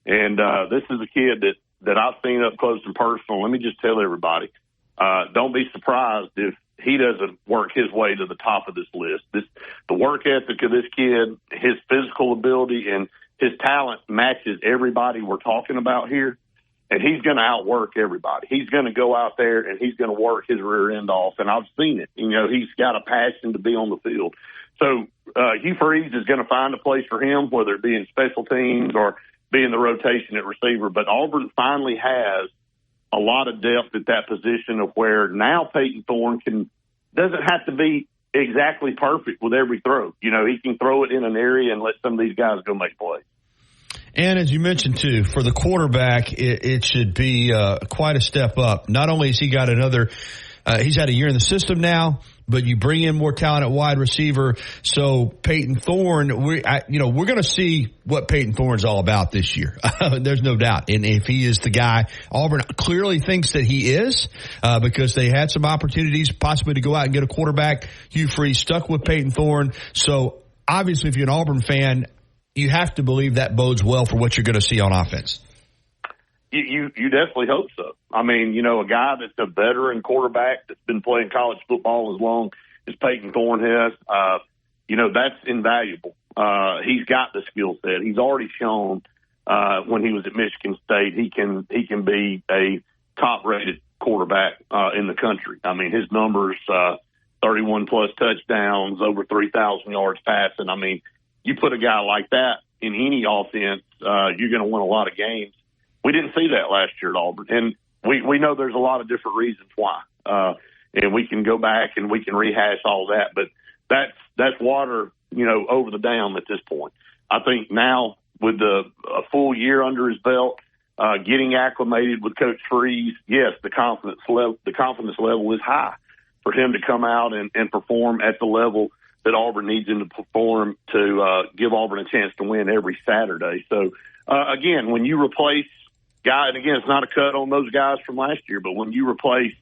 And this is a kid that I've seen up close and personal. Let me just tell everybody, don't be surprised if he doesn't work his way to the top of this list. The work ethic of this kid, his physical ability, and his talent matches everybody we're talking about here. And he's going to outwork everybody. He's going to go out there and he's going to work his rear end off. And I've seen it. He's got a passion to be on the field. So Hugh Freeze is going to find a place for him, whether it be in special teams or be in the rotation at receiver. But Auburn finally has a lot of depth at that position, of where now Peyton Thorne doesn't have to be exactly perfect with every throw. He can throw it in an area and let some of these guys go make plays. And as you mentioned, too, for the quarterback, it should be quite a step up. Not only has he got he's had a year in the system now, but you bring in more talent at wide receiver. So Peyton Thorne, we're going to see what Peyton Thorne's all about this year. There's no doubt. And if he is the guy, Auburn clearly thinks that he is, because they had some opportunities possibly to go out and get a quarterback. Hugh Freeze stuck with Peyton Thorne. So obviously, if you're an Auburn fan, you have to believe that bodes well for what you're going to see on offense. You definitely hope so. I mean, a guy that's a veteran quarterback that's been playing college football as long as Peyton Thorne has, that's invaluable. He's got the skill set. He's already shown when he was at Michigan State he can be a top-rated quarterback in the country. I mean, his numbers, 31-plus touchdowns, over 3,000 yards passing. I mean, you put a guy like that in any offense, you're going to win a lot of games. We didn't see that last year at Auburn, and we know there's a lot of different reasons why. And we can go back and we can rehash all that, but that's water, over the dam at this point. I think now with a full year under his belt, getting acclimated with Coach Freeze, yes, the confidence level is high for him to come out and perform at the level that Auburn needs him to perform to give Auburn a chance to win every Saturday. So, again, when you replace guys, and again, it's not a cut on those guys from last year, but when you replace,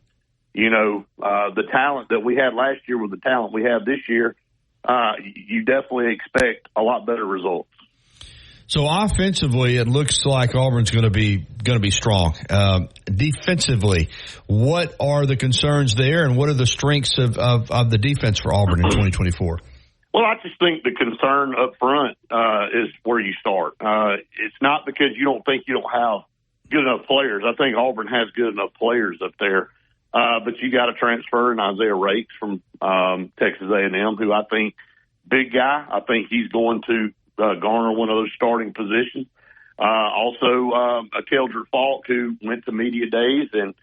the talent that we had last year with the talent we have this year, you definitely expect a lot better results. So offensively, it looks like Auburn's going to be strong. Defensively, what are the concerns there, and what are the strengths of the defense for Auburn in 2024? Well, I just think the concern up front is where you start. It's not because you don't think you don't have good enough players. I think Auburn has good enough players up there, but you got to transfer in Isaiah Rakes from Texas A&M, who I think big guy. I think he's going to garner one of those starting positions. Also, Keldrick Falk, who went to media days, and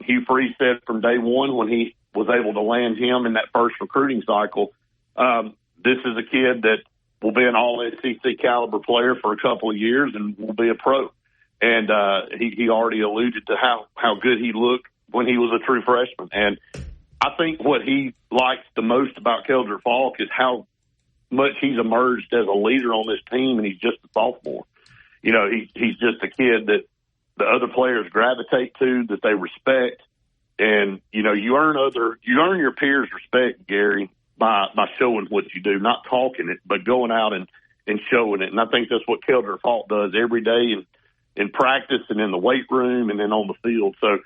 Hugh Freeze said from day one when he was able to land him in that first recruiting cycle, this is a kid that will be an all-SEC caliber player for a couple of years and will be a pro. And he already alluded to how good he looked when he was a true freshman. And I think what he likes the most about Keldrick Faulk is how much he's emerged as a leader on this team, and he's just a sophomore. You know, he's just a kid that the other players gravitate to, that they respect. And, you know, you earn your peers' respect, Gary, by showing what you do, not talking it, but going out and showing it. And I think that's what Keldrick Faulk does every day in practice and in the weight room and then on the field. So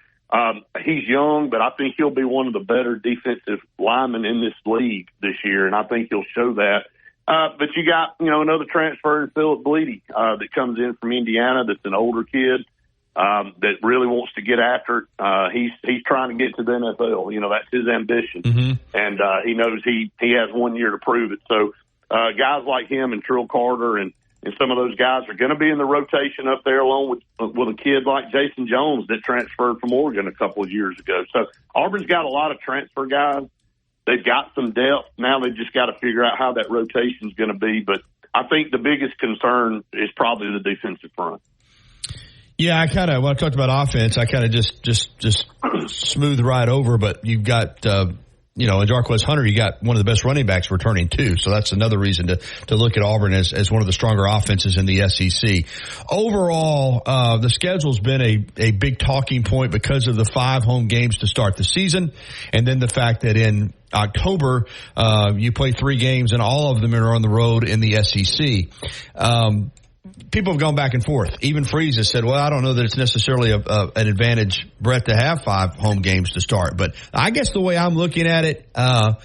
he's young, but I think he'll be one of the better defensive linemen in this league this year, and I think he'll show that. But you got, you know, another transfer in Philip Bleedy that comes in from Indiana that's an older kid that really wants to get after it. He's trying to get to the NFL. You know, that's his ambition. Mm-hmm. And he knows he has 1 year to prove it. So guys like him and Trill Carter and some of those guys are going to be in the rotation up there along with a kid like Jason Jones that transferred from Oregon a couple of years ago. So Auburn's got a lot of transfer guys. They've got some depth. Now they've just got to figure out how that rotation is going to be. But I think the biggest concern is probably the defensive front. Yeah, when I talked about offense, I kind of just smooth right over, but you've got, in Jarquez Hunter, you got one of the best running backs returning too. So that's another reason to look at Auburn as one of the stronger offenses in the SEC. Overall, the schedule's been a big talking point because of the 5 home games to start the season. And then the fact that in October, you play 3 games and all of them are on the road in the SEC. People have gone back and forth. Even Freeze has said, well, I don't know that it's necessarily an advantage, Brett, to have 5 home games to start. But I guess the way I'm looking at it, I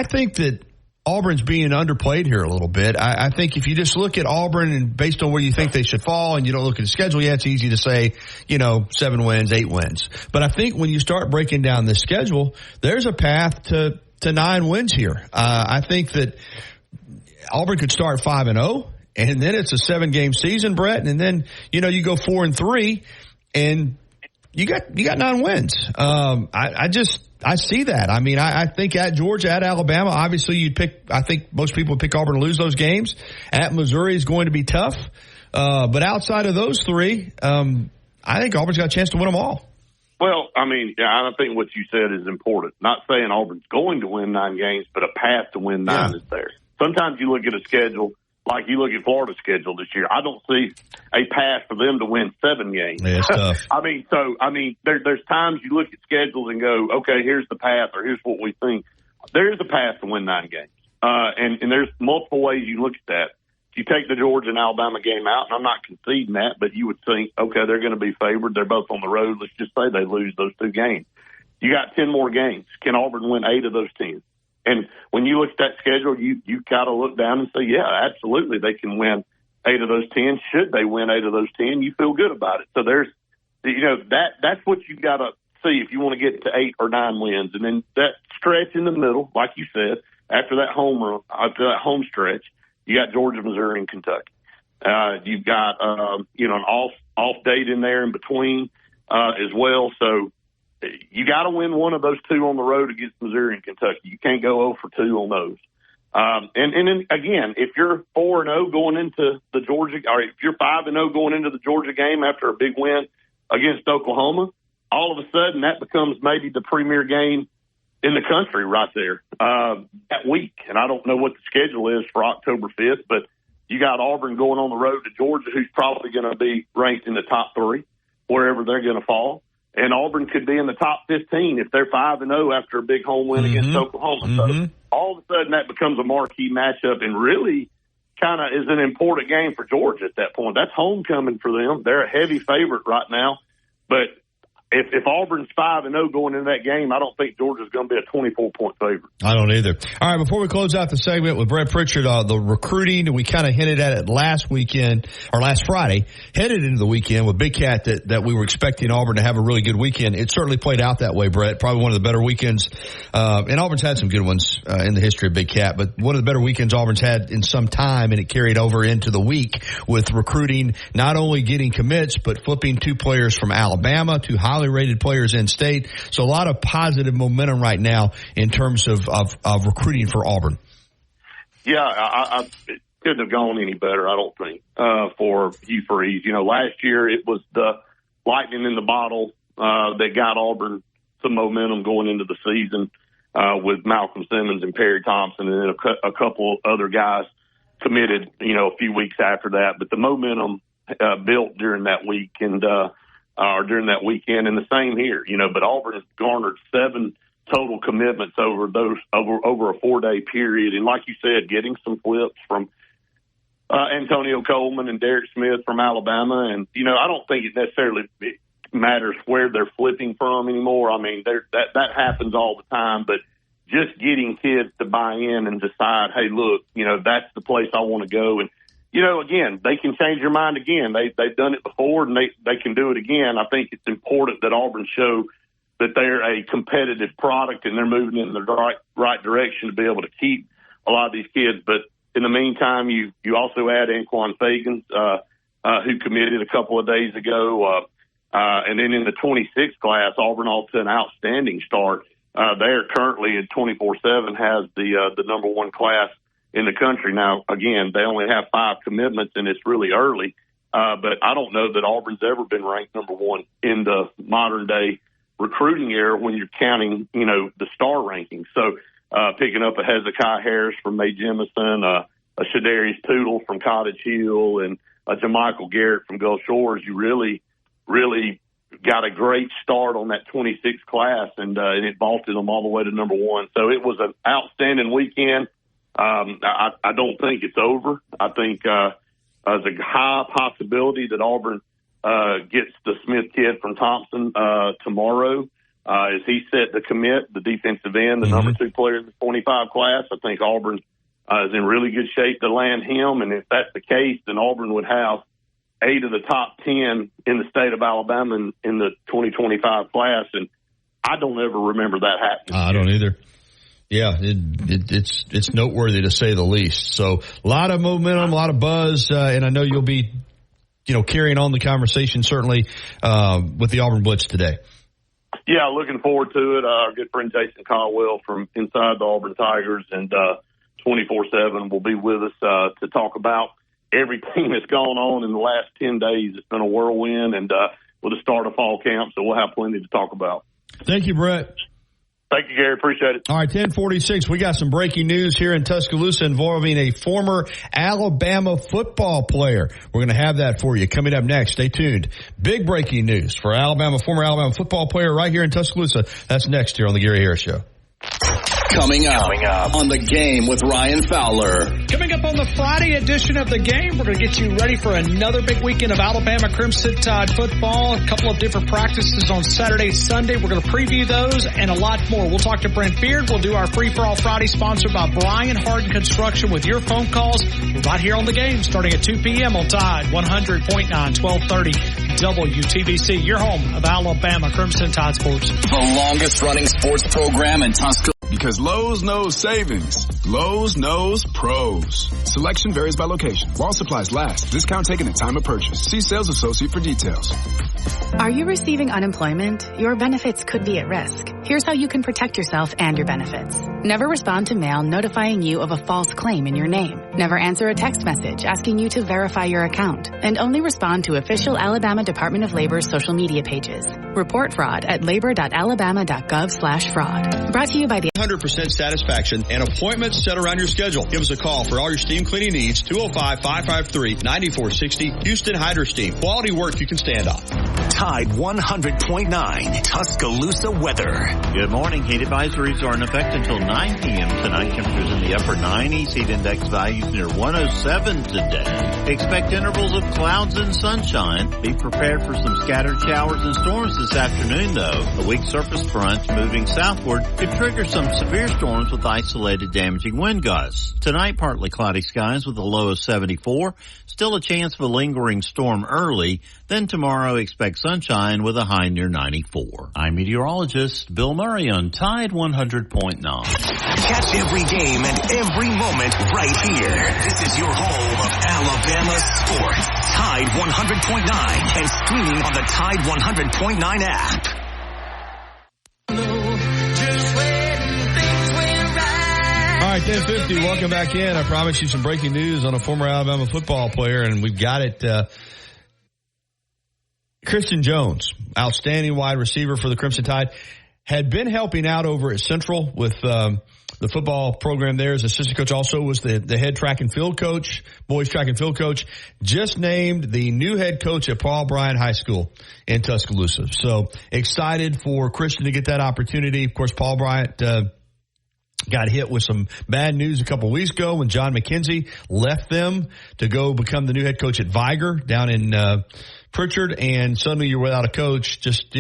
think that Auburn's being underplayed here a little bit. I think if you just look at Auburn and based on where you think they should fall and you don't look at the schedule, it's easy to say, 7 wins, 8 wins. But I think when you start breaking down the schedule, there's a path to 9 wins here. I think that Auburn could start 5-0, and then it's a 7-game season, Brett, and then you go 4-3, and you got 9 wins. I see that. I mean, I think at Georgia, at Alabama, obviously I think most people would pick Auburn to lose those games. At Missouri is going to be tough, but outside of those 3, I think Auburn's got a chance to win them all. Well, I mean, I think what you said is important. Not saying Auburn's going to win 9 games, but a path to win 9 is there. Sometimes you look at a schedule, like you look at Florida's schedule this year. I don't see a path for them to win 7 games. Yeah, it's tough. There's times you look at schedules and go, okay, here's the path or here's what we think. There's a path to win 9 games. And there's multiple ways you look at that. You take the Georgia and Alabama game out, and I'm not conceding that, but you would think, okay, they're going to be favored. They're both on the road. Let's just say they lose those 2 games. You got 10 more games. Can Auburn win 8 of those 10? And when you look at that schedule, you got to look down and say, yeah, absolutely, they can win 8 of those 10. Should they win 8 of those 10, you feel good about it. So there's, that's what you got to see if you want to get to 8 or 9 wins. And then that stretch in the middle, like you said, after that home stretch, you got Georgia, Missouri, and Kentucky. You've got an off date in there in between as well. So you got to win one of those 2 on the road against Missouri and Kentucky. You can't go 0 for 2 on those. And then again, if you're 4-0 going into the Georgia, or if you're 5-0 going into the Georgia game after a big win against Oklahoma, all of a sudden that becomes maybe the premier game in the country right there that week. And I don't know what the schedule is for October 5th, but you got Auburn going on the road to Georgia, who's probably going to be ranked in the top 3, wherever they're going to fall. And Auburn could be in the top 15 if they're 5-0 after a big home win against Oklahoma. So all of a sudden that becomes a marquee matchup and really kind of is an important game for Georgia at that point. That's homecoming for them. They're a heavy favorite right now. But if Auburn's 5-0 going into that game, I don't think Georgia's going to be a 24-point favorite. I don't either. All right, before we close out the segment with Brett Pritchard, the recruiting, we kind of hinted at it last Friday, headed into the weekend with Big Cat that we were expecting Auburn to have a really good weekend. It certainly played out that way, Brett. Probably one of the better weekends. And Auburn's had some good ones in the history of Big Cat, but one of the better weekends Auburn's had in some time, and it carried over into the week with recruiting, not only getting commits, but flipping 2 players from Alabama to highly rated players in state. So a lot of positive momentum right now in terms of recruiting for Auburn. Yeah, it couldn't have gone any better, I don't think, for Hugh Freeze. Last year it was the lightning in the bottle that got Auburn some momentum going into the season with Malcolm Simmons and Perry Thompson, and then a couple other guys committed, a few weeks after that. But the momentum built during that week and during that weekend, and the same here. But Auburn has garnered 7 total commitments over a 4-day period, and like you said, getting some flips from Antonio Coleman and Derek Smith from Alabama, and I don't think it necessarily matters where they're flipping from anymore. I mean, that happens all the time, but just getting kids to buy in and decide, hey, look, that's the place I want to go. And, again, they can change their mind again. They've done it before, and they can do it again. I think it's important that Auburn show that they're a competitive product and they're moving in the right direction to be able to keep a lot of these kids. But in the meantime, you also add Anquan Fagans, who committed a couple of days ago. And then in the 26 class, Auburn off to an outstanding start. They're currently at 24/7 has the number 1 class in the country. Now, again, they only have 5 commitments, and it's really early. But I don't know that Auburn's ever been ranked number 1 in the modern day recruiting era when you're counting, the star rankings. So picking up a Hezekiah Harris from Mae Jemison, a Shadarius Tootle from Cottage Hill, and a JaMichael Garrett from Gulf Shores, you really got a great start on that 26 class, and it vaulted them all the way to number 1. So it was an outstanding weekend. I don't think it's over. I think there's a high possibility that Auburn gets the Smith kid from Thompson tomorrow. As he set to commit, the defensive end, the number 2 player in the 25 class, I think Auburn is in really good shape to land him. And if that's the case, then Auburn would have 8 of the top 10 in the state of Alabama in the 2025 class. And I don't ever remember that happening. I don't either. Yeah, it's noteworthy to say the least. So a lot of momentum, a lot of buzz, and I know you'll be, carrying on the conversation certainly with the Auburn Blitz today. Yeah, looking forward to it. Our good friend Jason Caldwell from inside the Auburn Tigers and 24/7 will be with us to talk about everything that's gone on in the last 10 days. It's been a whirlwind, and with the start of fall camp, so we'll have plenty to talk about. Thank you, Brett. Thank you, Gary. Appreciate it. All right, 10:46. We got some breaking news here in Tuscaloosa involving a former Alabama football player. We're going to have that for you coming up next. Stay tuned. Big breaking news for former Alabama football player right here in Tuscaloosa. That's next here on the Gary Harris Show. Coming up on The Game with Ryan Fowler. Coming up on the Friday edition of The Game, we're going to get you ready for another big weekend of Alabama Crimson Tide football. A couple of different practices on Saturday, Sunday. We're going to preview those and a lot more. We'll talk to Brent Beard. We'll do our Free For All Friday sponsored by Brian Harden Construction with your phone calls right here on The Game starting at 2 p.m. on Tide 100.9, 1230 WTBC. Your home of Alabama Crimson Tide Sports. The longest running sports program in Tuscaloosa. Because Lowe's knows savings. Lowe's knows pros. Selection varies by location. While supplies last. Discount taken at time of purchase. See sales associate for details. Are you receiving unemployment? Your benefits could be at risk. Here's how you can protect yourself and your benefits. Never respond to mail notifying you of a false claim in your name. Never answer a text message asking you to verify your account. And only respond to official Alabama Department of Labor's social media pages. Report fraud at labor.alabama.gov/fraud. Brought to you by the 100% satisfaction and appointments set around your schedule. Give us a call for all your steam cleaning needs. 205-553-9460. Houston Hydro Steam. Quality work you can stand on. Tide 100.9 Tuscaloosa weather. Good morning. Heat advisories are in effect until 9 p.m. tonight. Temperatures in the upper 90s. Heat index values near 107 today. Expect intervals of clouds and sunshine. Be prepared for some scattered showers and storms this afternoon, though. A weak surface front moving southward could trigger some severe storms with isolated damaging wind gusts. Tonight, partly cloudy skies with a low of 74. Still a chance of a lingering storm early. Then tomorrow, expect sunshine with a high near 94. I'm meteorologist Bill Murray on Tide 100.9. Catch every game and every moment right here. This is your home of Alabama sports. Tide 100.9 and streaming on the Tide 100.9 app. right, 10:50. Welcome back in. I promised you some breaking news on a former Alabama football player, and we've got it. Christian Jones, outstanding wide receiver for the Crimson Tide, had been helping out over at Central with the football program there as assistant coach. Also was the head track and field coach, boys track and field coach. Just named the new head coach at Paul Bryant High School in Tuscaloosa. So excited for Christian to get that opportunity. Of course, Paul Bryant got hit with some bad news a couple weeks ago when John McKenzie left them to go become the new head coach at Viger down in Pritchard, and suddenly you're without a coach, just,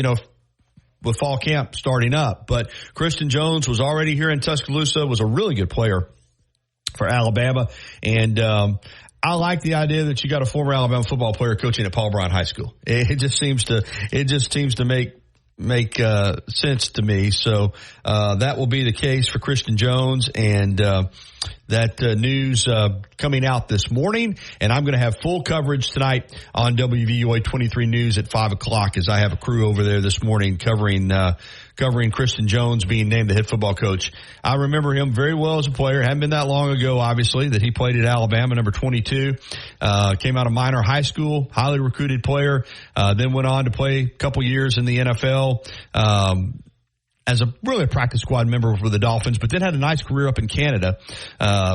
with fall camp starting up. But Christian Jones was already here in Tuscaloosa, was a really good player for Alabama, and I like the idea that you got a former Alabama football player coaching at Paul Bryant High School. It just seems to make sense to me. So that will be the case for Christian Jones, and that news coming out this morning. And I'm going to have full coverage tonight on WVUA 23 News at 5 o'clock as I have a crew over there this morning covering Christian Jones being named the head football coach. I remember him very well as a player. Hadn't been that long ago, obviously, that he played at Alabama, number 22. Came out of minor high school, highly recruited player. Then went on to play a couple years in the NFL. As a really practice squad member for the Dolphins, but then had a nice career up in Canada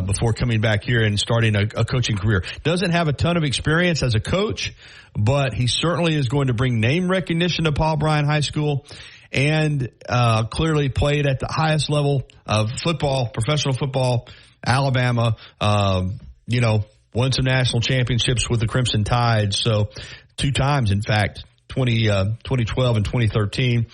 before coming back here and starting a coaching career. Doesn't have a ton of experience as a coach, but he certainly is going to bring name recognition to Paul Bryant High School, and clearly played at the highest level of football, professional football. Alabama, won some national championships with the Crimson Tide, so 2 times, in fact, 2012 and 2013.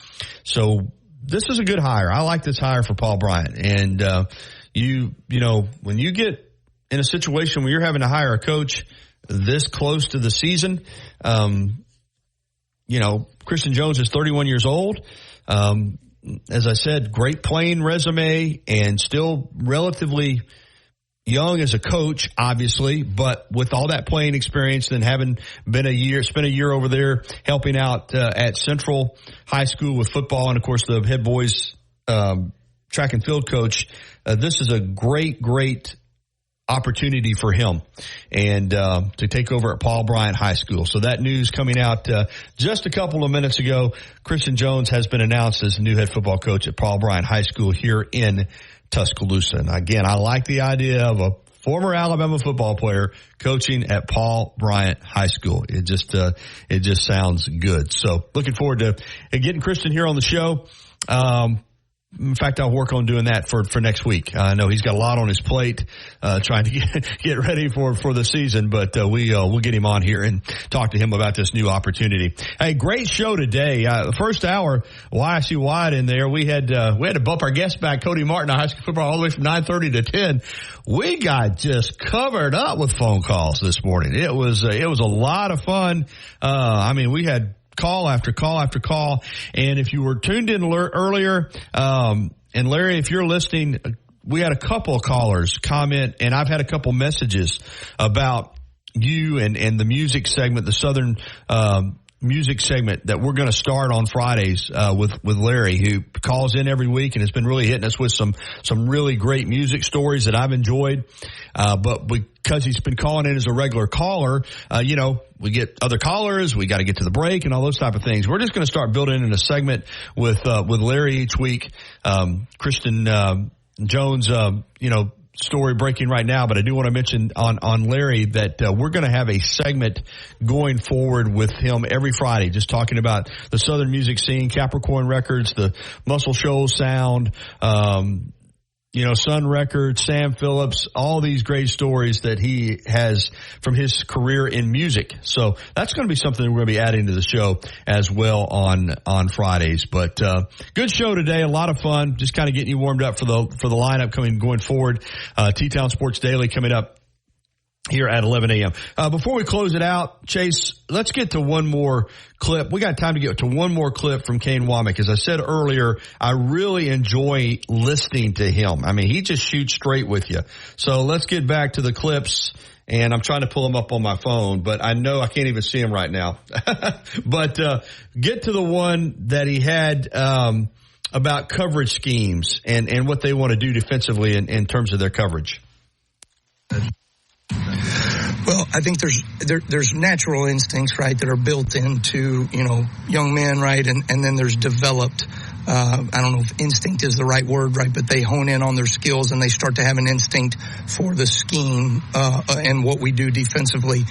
So this is a good hire. I like this hire for Paul Bryant. And, when you get in a situation where you're having to hire a coach this close to the season, Christian Jones is 31 years old. As I said, great playing resume and still relatively young as a coach, obviously, but with all that playing experience and having spent a year over there helping out at Central High School with football, and of course the head boys track and field coach, this is a great opportunity for him and to take over at Paul Bryant High School. So that news coming out just a couple of minutes ago. Christian Jones has been announced as the new head football coach at Paul Bryant High School here in Tuscaloosa. And again, I like the idea of a former Alabama football player coaching at Paul Bryant High School. It just sounds good. So looking forward to getting Christian here on the show. In fact, I'll work on doing that for next week. I know he's got a lot on his plate, trying to get ready for the season, but we'll get him on here and talk to him about this new opportunity. Hey, great show today. The first hour, YSU Wide in there, we had to bump our guest back, Cody Martin, high school football, all the way from 9:30 to 10. We got just covered up with phone calls this morning. It was a lot of fun. We had call after call after call. And if you were tuned in earlier, and Larry, if you're listening, we had a couple of callers comment, and I've had a couple messages about you and the music segment, the Southern music segment that we're going to start on Fridays with Larry, who calls in every week and has been really hitting us with some really great music stories that I've enjoyed. But because he's been calling in as a regular caller, we get other callers, we got to get to the break and all those type of things. We're just going to start building in a segment with Larry each week. Christian Jones, story breaking right now, but I do want to mention on Larry that we're going to have a segment going forward with him every Friday, just talking about the Southern music scene, Capricorn Records, the Muscle Shoals sound, Sun Records, Sam Phillips, all these great stories that he has from his career in music. So that's going to be something we're going to be adding to the show as well on Fridays. But good show today, a lot of fun, just kind of getting you warmed up for the lineup going forward. T-Town Sports Daily coming up here at 11 a.m. Before we close it out, Chase, let's get to one more clip. We got time to get to one more clip from Kane Womack. As I said earlier, I really enjoy listening to him. He just shoots straight with you. So let's get back to the clips, and I'm trying to pull them up on my phone, but I know I can't even see them right now. But get to the one that he had about coverage schemes and what they want to do defensively in terms of their coverage? Well, I think there's natural instincts, right, that are built into, young men, right, and then there's developed, I don't know if instinct is the right word, right, but they hone in on their skills and they start to have an instinct for the scheme and what we do defensively.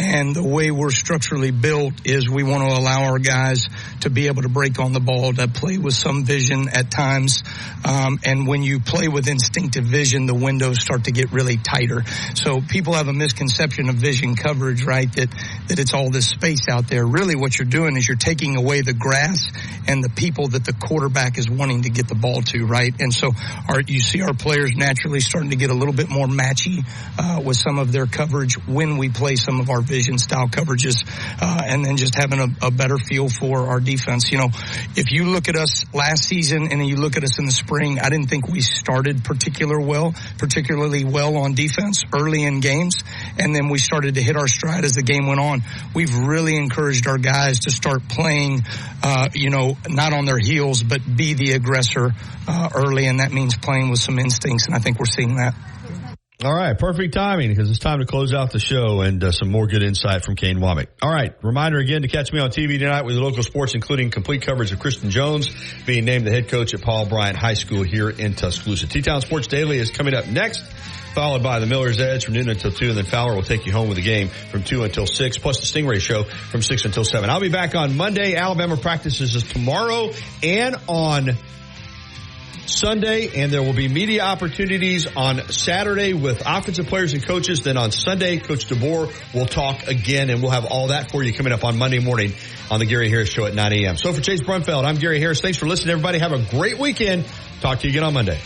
And the way we're structurally built is we want to allow our guys to be able to break on the ball, to play with some vision at times. And when you play with instinctive vision, the windows start to get really tighter. So people have a misconception of vision coverage, right, that it's all this space out there. Really what you're doing is you're taking away the grass and the people that the quarterback is wanting to get the ball to, right? And so you see our players naturally starting to get a little bit more matchy with some of their coverage when we play some of our vision style coverages, and then just having a better feel for our defense. If you look at us last season and then you look at us in the spring, I didn't think we started particularly well on defense early in games, and then we started to hit our stride as the game went on. We've really encouraged our guys to start playing, not on their heels, but be the aggressor early, and that means playing with some instincts, and I think we're seeing that. All right, perfect timing because it's time to close out the show and some more good insight from Kane Womack. All right, reminder again to catch me on TV tonight with the local sports, including complete coverage of Kristen Jones being named the head coach at Paul Bryant High School here in Tuscaloosa. T-Town Sports Daily is coming up next, followed by the Miller's Edge from noon until 2, and then Fowler will take you home with the game from 2 until 6, plus the Stingray Show from 6 until 7. I'll be back on Monday. Alabama practices tomorrow and on Sunday, and there will be media opportunities on Saturday with offensive players and coaches. Then on Sunday, Coach DeBoer will talk again, and we'll have all that for you coming up on Monday morning on the Gary Harris Show at 9 a.m. So for Chase Brumfeld, I'm Gary Harris. Thanks for listening, everybody. Have a great weekend. Talk to you again on Monday.